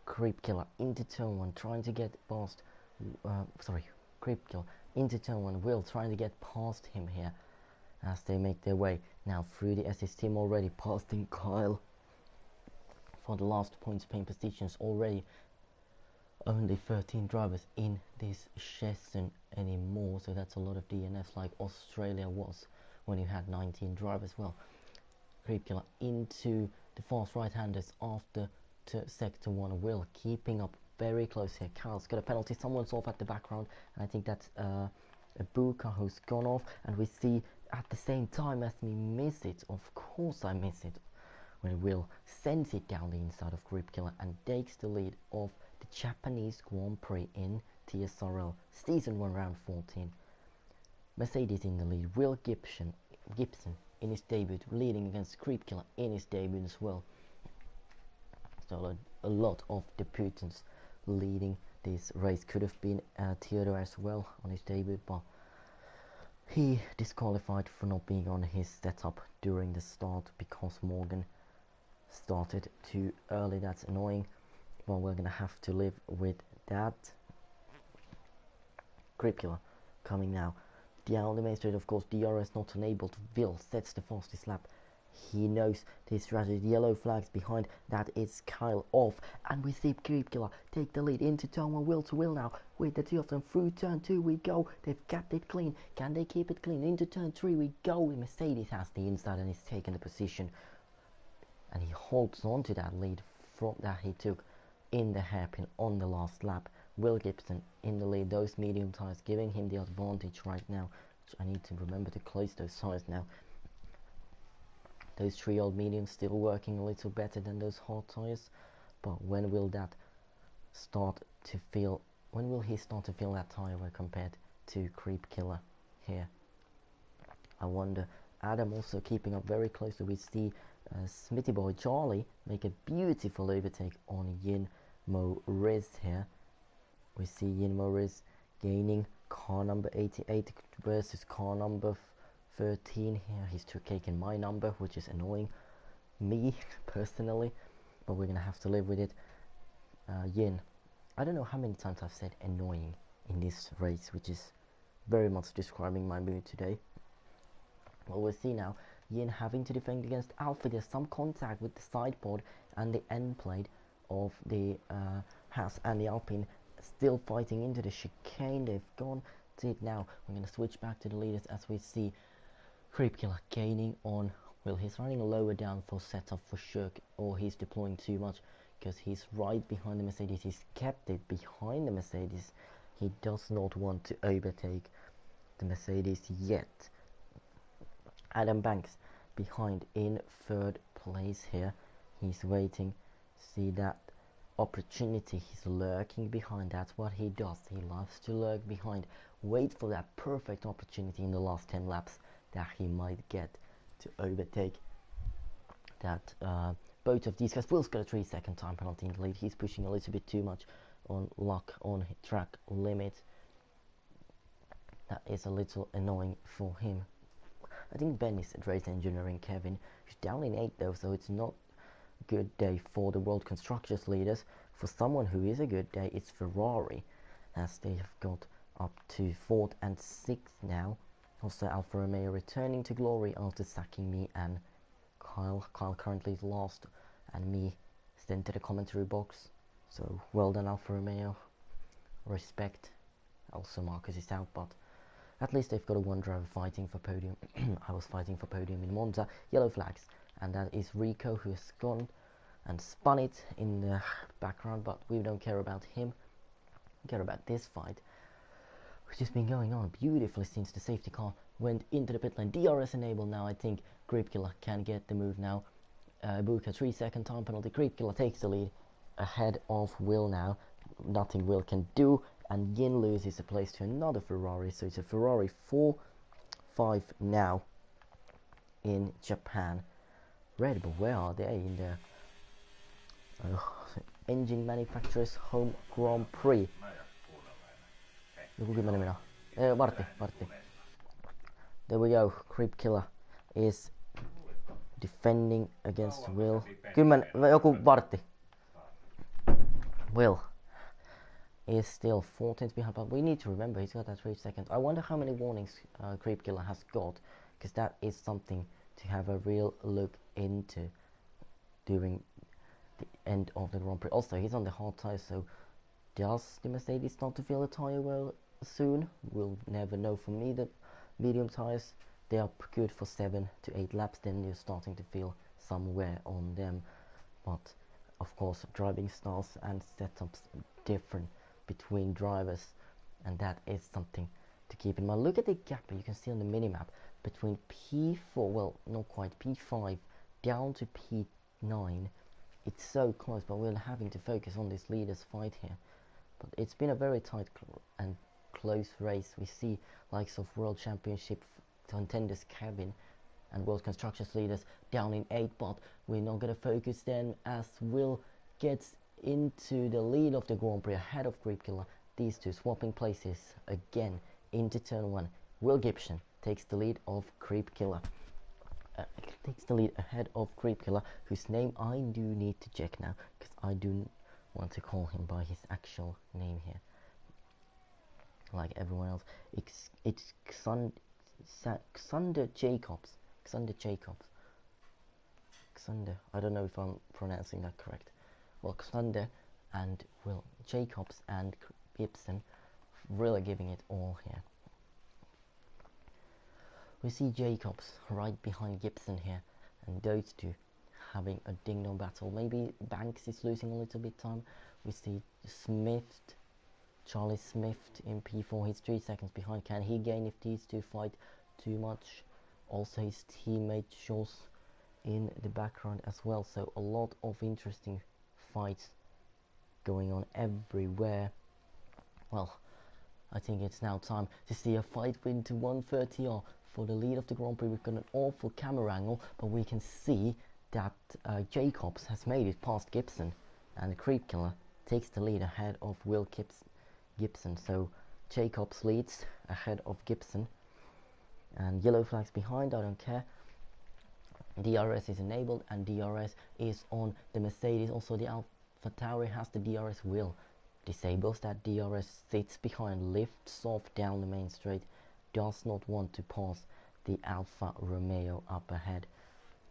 Creep Killer into turn 1 trying to get past Creep Killer into turn 1. Will trying to get past him here as they make their way now through the SS team, already passing Kyle for the last points paying positions. Already only 13 drivers in this session anymore, so that's a lot of DNFs like Australia was when you had 19 drivers. Well, Creep Killer into the fast right-handers after sector 1. Will keeping up very close here. Kyle's got a penalty, someone's off at the background, and I think that's a Buka who's gone off, and we see at the same time as me miss it, of course I miss it, when Will sends it down the inside of Creep Killer and takes the lead of the Japanese Grand Prix in TSRL Season 1 Round 14. Mercedes in the lead. Will Gibson in his debut, leading against Creep Killer in his debut as well. So a lot of debutants leading this race. Could have been Theodore as well on his debut, but he disqualified for not being on his setup during the start because Morgan started too early. That's annoying. Well, we're gonna have to live with that. Creep Killer coming now down the main straight. Of course, DRS not enabled. Will sets the fastest lap. He knows this strategy. Yellow flags behind. That is Kyle off, and we see Creep Killer take the lead into turn 1. Will to Will now with the two of them through turn 2. We go. They've kept it clean. Can they keep it clean? Into turn 3 we go. Mercedes has the inside and is taking the position, and he holds on to that lead from that he took in the hairpin on the last lap. Will Gibson in the lead. Those medium tires giving him the advantage right now. So I need to remember to close those tires now. Those 3-year-old mediums still working a little better than those hard tires, but when will that start to feel? When will he start to feel that tire wear compared to Creep Killer here? I wonder. Adam also keeping up very closely. We see Smitty boy Charlie make a beautiful overtake on Yin Mo Riz here. We see Yin Mo Riz gaining car number 88 versus car number 13 here. He's taking my number, which is annoying me personally, but we're gonna have to live with it. Yin, I don't know how many times I've said annoying in this race, which is very much describing my mood today. Well, we'll see now. Yin having to defend against Alpha. There's some contact with the sideboard and the end plate of the Haas and the Alpine, still fighting into the chicane. They've gone to it now. We're going to switch back to the leaders as we see Creep Killer gaining on. Well, he's running lower down for setup for sure, or he's deploying too much because he's right behind the Mercedes. He's kept it behind the Mercedes. He does not want to overtake the Mercedes yet. Adam Banks behind in 3rd place here. He's waiting. See that opportunity. He's lurking behind. That's what he does. He loves to lurk behind. Wait for that perfect opportunity in the last 10 laps that he might get to overtake that both of these guys. Will's got a 3-second time penalty in the lead. He's pushing a little bit too much on luck on track limit. That is a little annoying for him. I think Ben is at race engineering. Kevin is down in 8th though, so it's not a good day for the World Constructors leaders. For someone who is a good day, it's Ferrari, as they have got up to 4th and 6th now. Also Alfa Romeo returning to glory after sacking me and Kyle. Kyle currently is last and me sent to the commentary box. So well done Alfa Romeo. Respect. Also Marcus is out, but at least they've got a one driver fighting for podium. I was fighting for podium in Monza. Yellow flags and that is Rico, who's gone and spun it in the background, but we don't care about him. We care about this fight, which has been going on beautifully since the safety car went into the pit lane. DRS enabled now. I think Creep Killer can get the move now. Buka 3-second time penalty. Creep Killer takes the lead ahead of Will now. Nothing Will can do, and Yin loses a place to another Ferrari, so it's a Ferrari 4-5 now in Japan. Red Bull, where are they in the engine manufacturers home Grand Prix? Joku 10 minuuttia. Vartti. There we go. Creep Killer is defending against Will. Joku vartti. Will is still 14th behind, but we need to remember he's got that 3 seconds. I wonder how many warnings Creep Killer has got, because that is something to have a real look into during the end of the Grand Prix. Also, he's on the hard tire, so does the Mercedes start to feel the tire well soon? We'll never know. For me, the medium tires, they are good for 7 to 8 laps, then you're starting to feel some wear on them. But of course, driving styles and setups different between drivers, and that is something to keep in mind. Look at the gap you can see on the minimap between P4, well, not quite, P5 down to P9. It's so close, but we're having to focus on this leaders fight here. But it's been a very tight and close race. We see likes of World Championship contenders Kevin and World Constructors leaders down in 8, but we're not going to focus then as Will gets into the lead of the Grand Prix ahead of Creep Killer. These two swapping places again into turn 1. Will Gibson takes the lead of Creep Killer. Takes the lead ahead of Creep Killer, whose name I do need to check now, because I do want to call him by his actual name here, like everyone else. It's Xander Jacobs. Xander. I don't know if I'm pronouncing that correct. Well, Xander and Will Jacobs and Gibson really giving it all here. We see Jacobs right behind Gibson here, and those two having a ding-dong battle. Maybe Banks is losing a little bit time. We see Charlie Smith in P4. He's 3 seconds behind. Can he gain if these two fight too much? Also, his teammate shows in the background as well. So a lot of interesting fights going on everywhere. Well, I think it's now time to see a fight into 130R for the lead of the Grand Prix. We've got an awful camera angle, but we can see that Jacobs has made it past Gibson, and Creep Killer takes the lead ahead of Will Gibson. So Jacobs leads ahead of Gibson, and yellow flags behind, I don't care. DRS is enabled, and DRS is on the Mercedes. Also, the AlphaTauri has the DRS. Will disables that DRS, sits behind, lifts off down the main straight, does not want to pass the Alfa Romeo up ahead.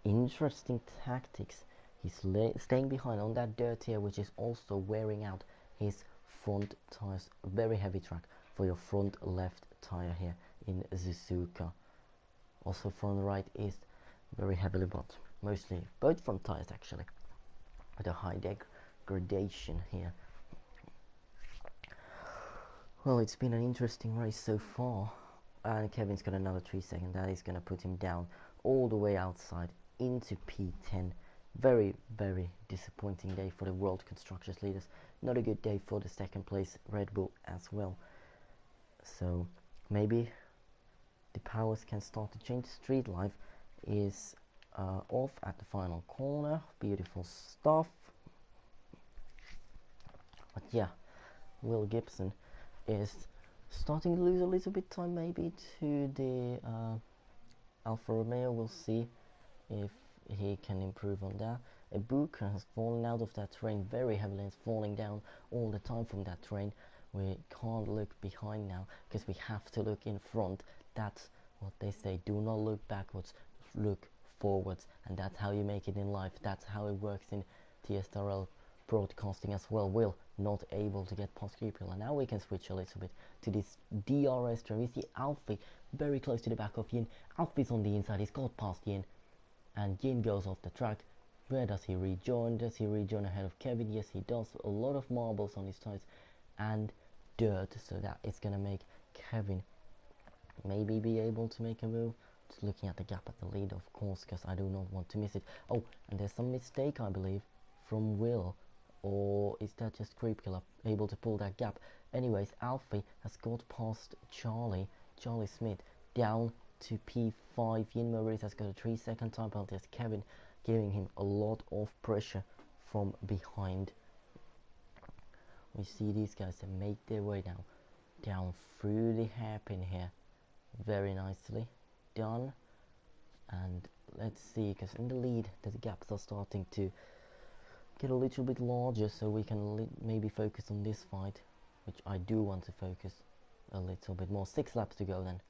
Interesting tactics. He's staying behind on that dirt here, which is also wearing out his front tires. Very heavy track for your front left tire here in Suzuka. Also front right is very heavily, but mostly both front tires actually, with a high degradation here. Well, it's been an interesting race so far, and Kevin's got another 3 seconds. That is going to put him down all the way outside into P10. Very, very disappointing day for the World Constructors leaders. Not a good day for the second place Red Bull as well. So maybe the powers can start to change. Street Life is off at the final corner. Beautiful stuff. But yeah, Will Gibson is starting to lose a little bit time maybe to the Alfa Romeo. We'll see if he can improve on that. Ibuka has fallen out of that train very heavily and is falling down all the time from that train. We can't look behind now because we have to look in front. That's what they say. Do not look backwards, look forwards, and that's how you make it in life. That's how it works in TSRL broadcasting as well. Will not able to get past Cupula. Now we can switch a little bit to this DRS train. We see Alfie very close to the back of Yin. Alfie's on the inside. He's got past Yin, and Yin goes off the track. Where does he rejoin? Does he rejoin ahead of Kevin? Yes, he does. A lot of marbles on his tires and dirt, so that is gonna make Kevin maybe be able to make a move. Just looking at the gap at the lead, of course, because I do not want to miss it. Oh, and there's some mistake, I believe, from Will, or is that just Creep Killer able to pull that gap? Anyways, Alfie has got past Charlie Smith, down to P5. Yin Maurice has got a 3-second time penalty as Kevin giving him a lot of pressure from behind. We see these guys make their way down through the hairpin here. Very nicely done. And let's see, because in the lead the gaps are starting to get a little bit larger, so we can maybe focus on this fight, which I do want to focus a little bit more. 6 laps to go then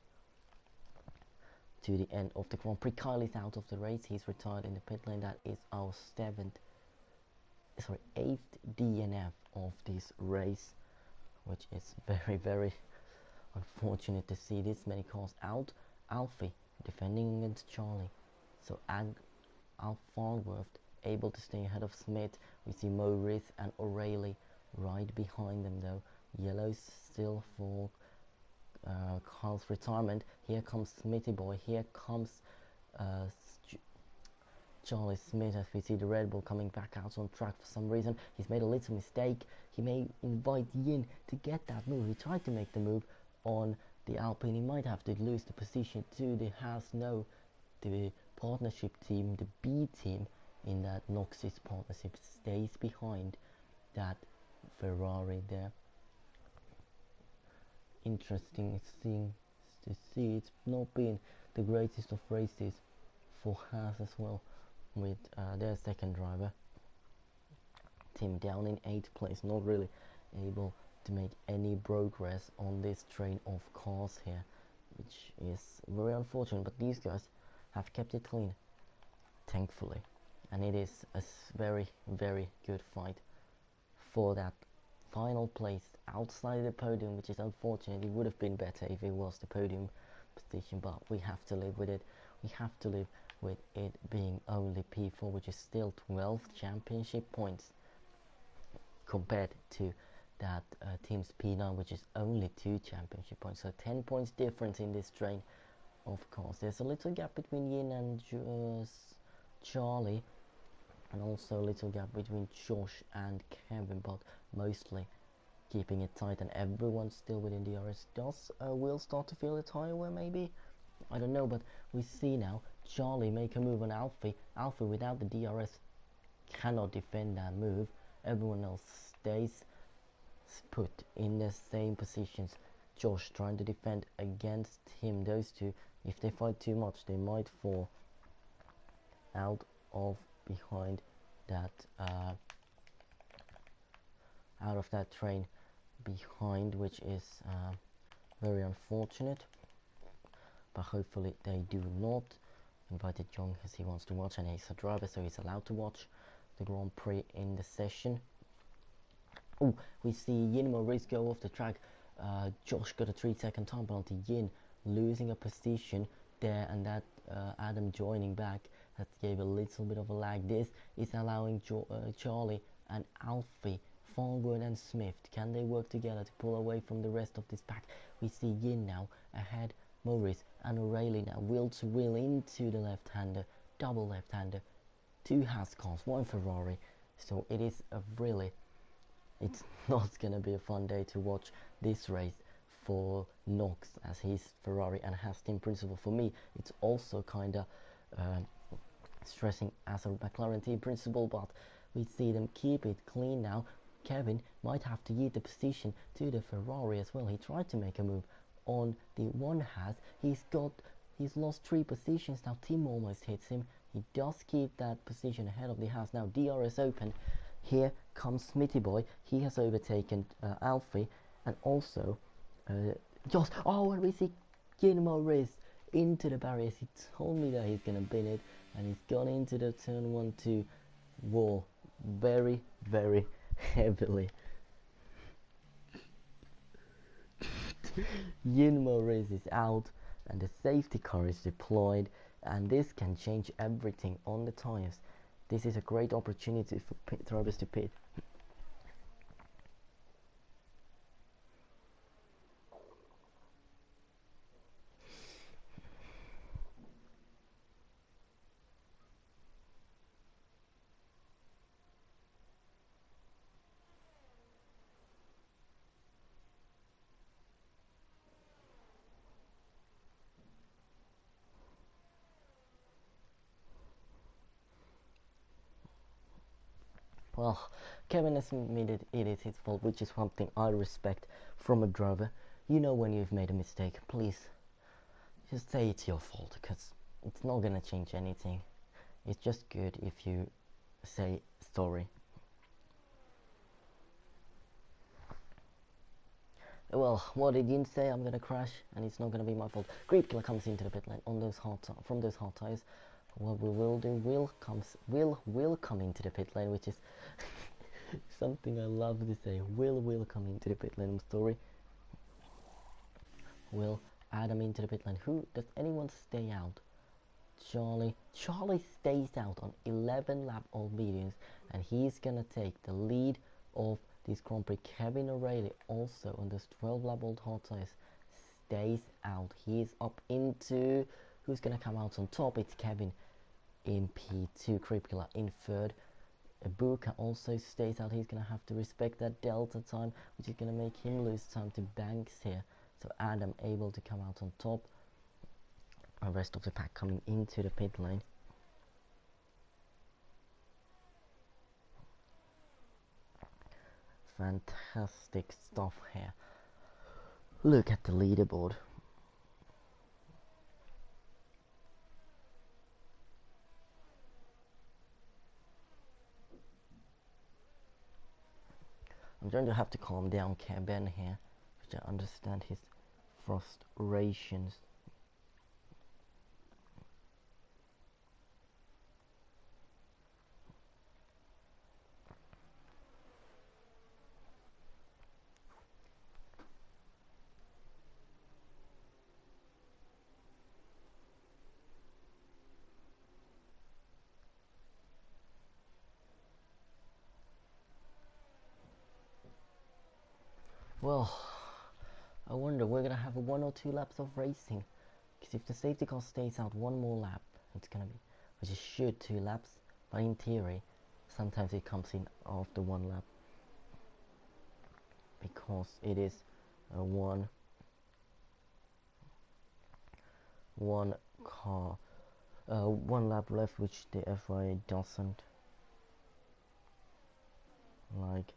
to the end of the Grand Prix. Kylie's out of the race. He's retired in the pit lane. That is our 8th DNF of this race, which is very, very unfortunate to see this many cars out. Alfie defending against Charlie, so Al Farnworth able to stay ahead of Smith. We see Maurice and O'Reilly right behind them though. Yellow still for Carl's retirement. Here comes Smithy Boy. Here comes Charlie Smith, as we see the Red Bull coming back out on track for some reason. He's made a little mistake. He may invite Yin to get that move. He tried to make the move on the Alpine. He might have to lose the position to the Haas. No, the partnership team, the B team in that Noxis partnership, stays behind that Ferrari there. Interesting thing to see. It's not been the greatest of races for Haas as well, with their second driver Tim down in 8th place, not really able to make any progress on this train of cars here, which is very unfortunate. But these guys have kept it clean, thankfully, and it is a very, very good fight for that final place outside the podium, which is unfortunate. It would have been better if it was the podium position, but we have to live with it. We have to live with it being only P4, which is still 12 championship points compared to that team's P9, which is only 2 championship points. So 10 points difference in this train. Of course, there's a little gap between Yin and Charlie, and also a little gap between Josh and Kevin, but mostly keeping it tight, and everyone's still within DRS. Does Will start to feel the tire wear maybe? I don't know, but we see now Charlie make a move on Alfie. Alfie without the DRS cannot defend that move. Everyone else stays put in the same positions. Josh trying to defend against him. Those two, if they fight too much, they might fall out of behind that out of that train behind, which is very unfortunate, but hopefully they do not. Invited John as he wants to watch, and he's a driver, so he's allowed to watch the Grand Prix in the session. Oh, we see Yin Maurice go off the track. Josh got a 3-second time penalty. Yin losing a position there, and that Adam joining back, that gave a little bit of a lag. This is allowing Charlie and Alfie, Farnworth and Smith, can they work together to pull away from the rest of this pack? We see Yin now ahead, Maurice and O'Reilly now wheel to wheel into the left-hander, double left-hander, 2 Haas cars, 1 Ferrari. So it is a really, it's not gonna be a fun day to watch this race for Knox, as he's Ferrari and Haas team principal. For me, it's also kinda stressing as a McLaren team principal, but we see them keep it clean now. Kevin might have to yield the position to the Ferrari as well. He tried to make a move on the one Haas. He's lost 3 positions now. Tim almost hits him. He does keep that position ahead of the Haas. Now DRS open. Here comes Smithy Boy. He has overtaken Alfie, and also just and we see Yin Maurice into the barriers. He told me that he's gonna bin it, and he's gone into the turn 1-2 wall very, very heavily. Yin Maurice is out, and the safety car is deployed. and this can change everything on the tires. This is a great opportunity for drivers to pit. Well, Kevin has admitted it is his fault, which is something I respect from a driver. You know when you've made a mistake, please just say it's your fault, because it's not gonna change anything. It's just good if you say sorry. Well, what did you say? I'm gonna crash, and it's not gonna be my fault. Creep Killer comes into the pit lane on those from those hard tires. What we will do, will come into the pit lane, which is something I love to say. Will come into the pit lane. I'm sorry. Will add him into the pit lane. Who does anyone stay out? Charlie stays out on 11 lap all mediums, and he's gonna take the lead of this Grand Prix. Kevin O'Reilly also on this 12 lap old hard tires stays out. He's up into, who's gonna come out on top? It's Kevin in P2, Creep Killer in third. Ibuka also stays out. He's gonna have to respect that delta time, which is gonna make him lose time to Banks here. So Adam able to come out on top. The rest of the pack coming into the pit lane. Fantastic stuff here. Look at the leaderboard. I'm going to have to calm down Ben here, which I understand his frustrations. Well, I wonder, we're gonna have 1 or 2 laps of racing, because if the safety car stays out one more lap, it's gonna be, which is should 2 laps, but in theory sometimes it comes in after 1 lap, because it is a one car, 1 lap left, which the FIA doesn't like.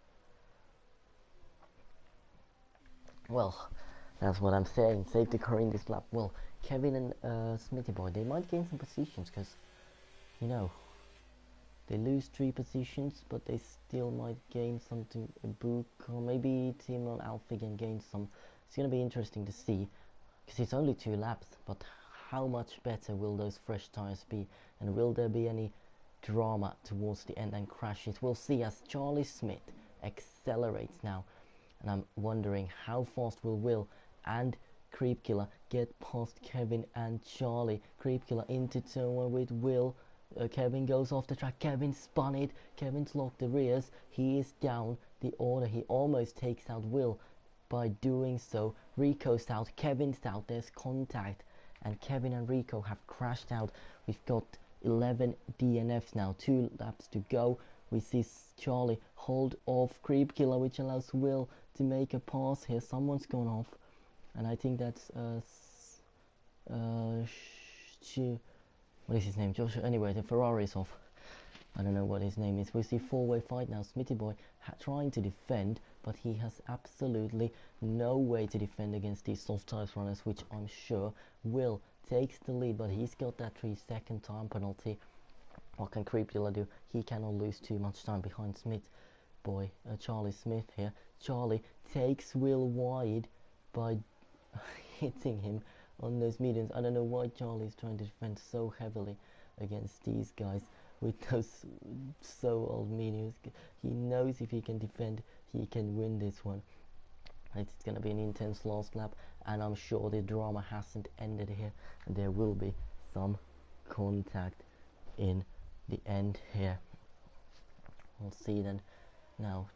Well, that's what I'm saying. Safety car in this lap. Well, Kevin and Smithy Boy, they might gain some positions, because, you know, they lose 3 positions, but they still might gain something. A book, or maybe Team on Alpha can gain some. It's gonna be interesting to see, because it's only 2 laps, but how much better will those fresh tires be, and will there be any drama towards the end and crashes? We'll see as Charlie Smith accelerates now, and I'm wondering how fast will and Creep Killer get past Kevin and Charlie. Creep Killer into turn 1 with Will. Kevin goes off the track. Kevin spun it. Kevin's locked the rears. He is down the order. He almost takes out Will by doing so. Rico's out. Kevin's out. There's contact, and Kevin and Rico have crashed out. We've got 11 DNFs now. 2 laps to go. We see Charlie hold off Creep Killer, which allows Will to make a pass here. Someone's gone off, and I think that's what is his name? Joshua. Anyway, the Ferrari's off. I don't know what his name is. We see 4-way fight now. Smithy Boy trying to defend, but he has absolutely no way to defend against these soft tires runners, which I'm sure Will takes the lead, but he's got that 3-second time penalty. What can Creep Killer do? He cannot lose too much time behind Smith Boy. Charlie Smith here. Charlie takes Will wide by hitting him on those mediums. I don't know why Charlie's trying to defend so heavily against these guys with those so old mediums. He knows if he can defend, he can win this one. It's going to be an intense last lap, and I'm sure the drama hasn't ended here, and there will be some. contact in the end here. We'll see then. Now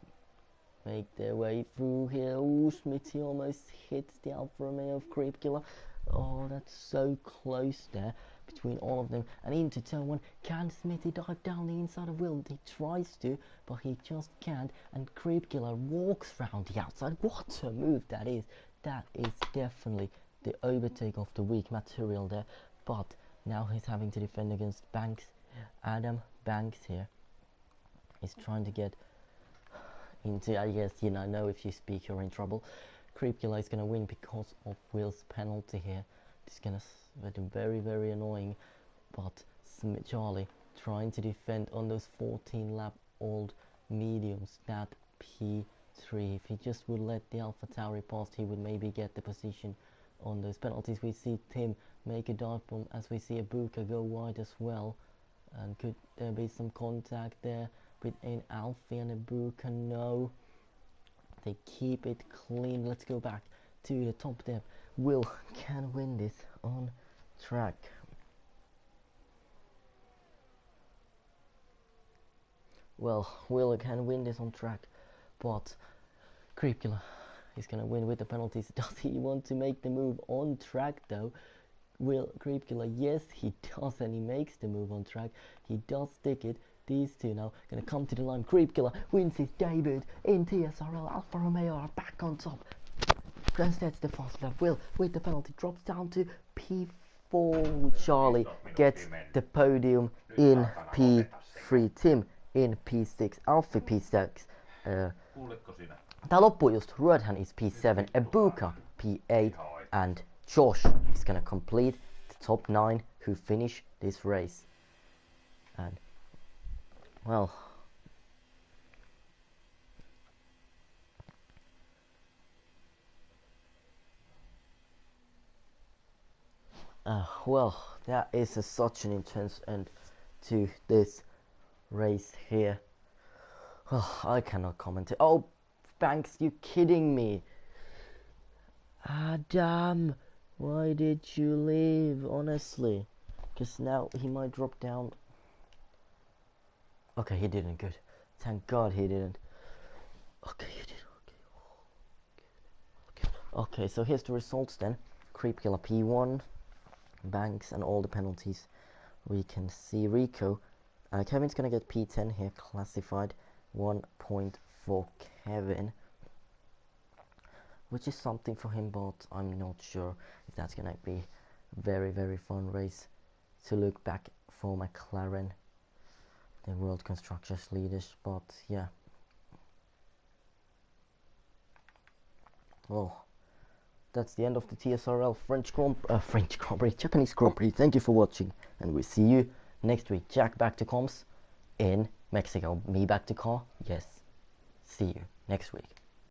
make their way through here. Oh, Smithy almost hits the Alfa Romeo of Creep Killer. Oh, that's so close there between all of them. And into turn one. Can Smithy dive down the inside of Will? He tries to, but he just can't. And Creep Killer walks round the outside. What a move that is. That is definitely the overtake of the week material there. But now he's having to defend against Banks. Adam Banks here is trying to get into, I guess, you know, if you speak you're in trouble. Creep Killer is going to win because of Will's penalty here. It's going to be very, very annoying. But Charlie trying to defend on those 14 lap old mediums, that P3. If he just would let the Alpha Tauri pass, he would maybe get the position on those penalties. We see Tim make a dive bomb, as we see Ibuka go wide as well. And could there be some contact there between Alfie and Ibuka? No. They keep it clean. Let's go back to the top there. Will can win this on track. Well, Will can win this on track, but Creep Killer is going to win with the penalties. Does he want to make the move on track though? Will Creep Killer? Yes, he does, and he makes the move on track. He does stick it. These two now going to come to the line. Creep Killer wins his debut in TSRL. Alfa Romeo are back on top. Granstead's the fast lap. Will, with the penalty, drops down to P4. Charlie gets the podium in P3. Tim in P6. Alfie P6. Tää loppuu just. Rudhan is P7. Ibuka P8. And Josh is going to complete the top 9 who finish this race. And, well, that is such an intense end to this race here. Oh, I cannot comment. Oh, Banks, you kidding me? Adam, why did you leave, honestly? Because now he might drop down. Okay, he didn't. Good. Thank God he didn't. Okay, he did. Okay, so here's the results then. Creep Killer P1, Banks, and all the penalties. We can see Rico. Kevin's gonna get P10 here, classified. 1 point for Kevin, which is something for him, but I'm not sure if that's gonna be a very, very fun race to look back for McLaren, the World Constructors leaders. But yeah, well, that's the end of the TSRL Japanese Grand Prix. Thank you for watching, and we'll see you next week. Jack back to comms in Mexico. Me back to car. Yes. See you next week.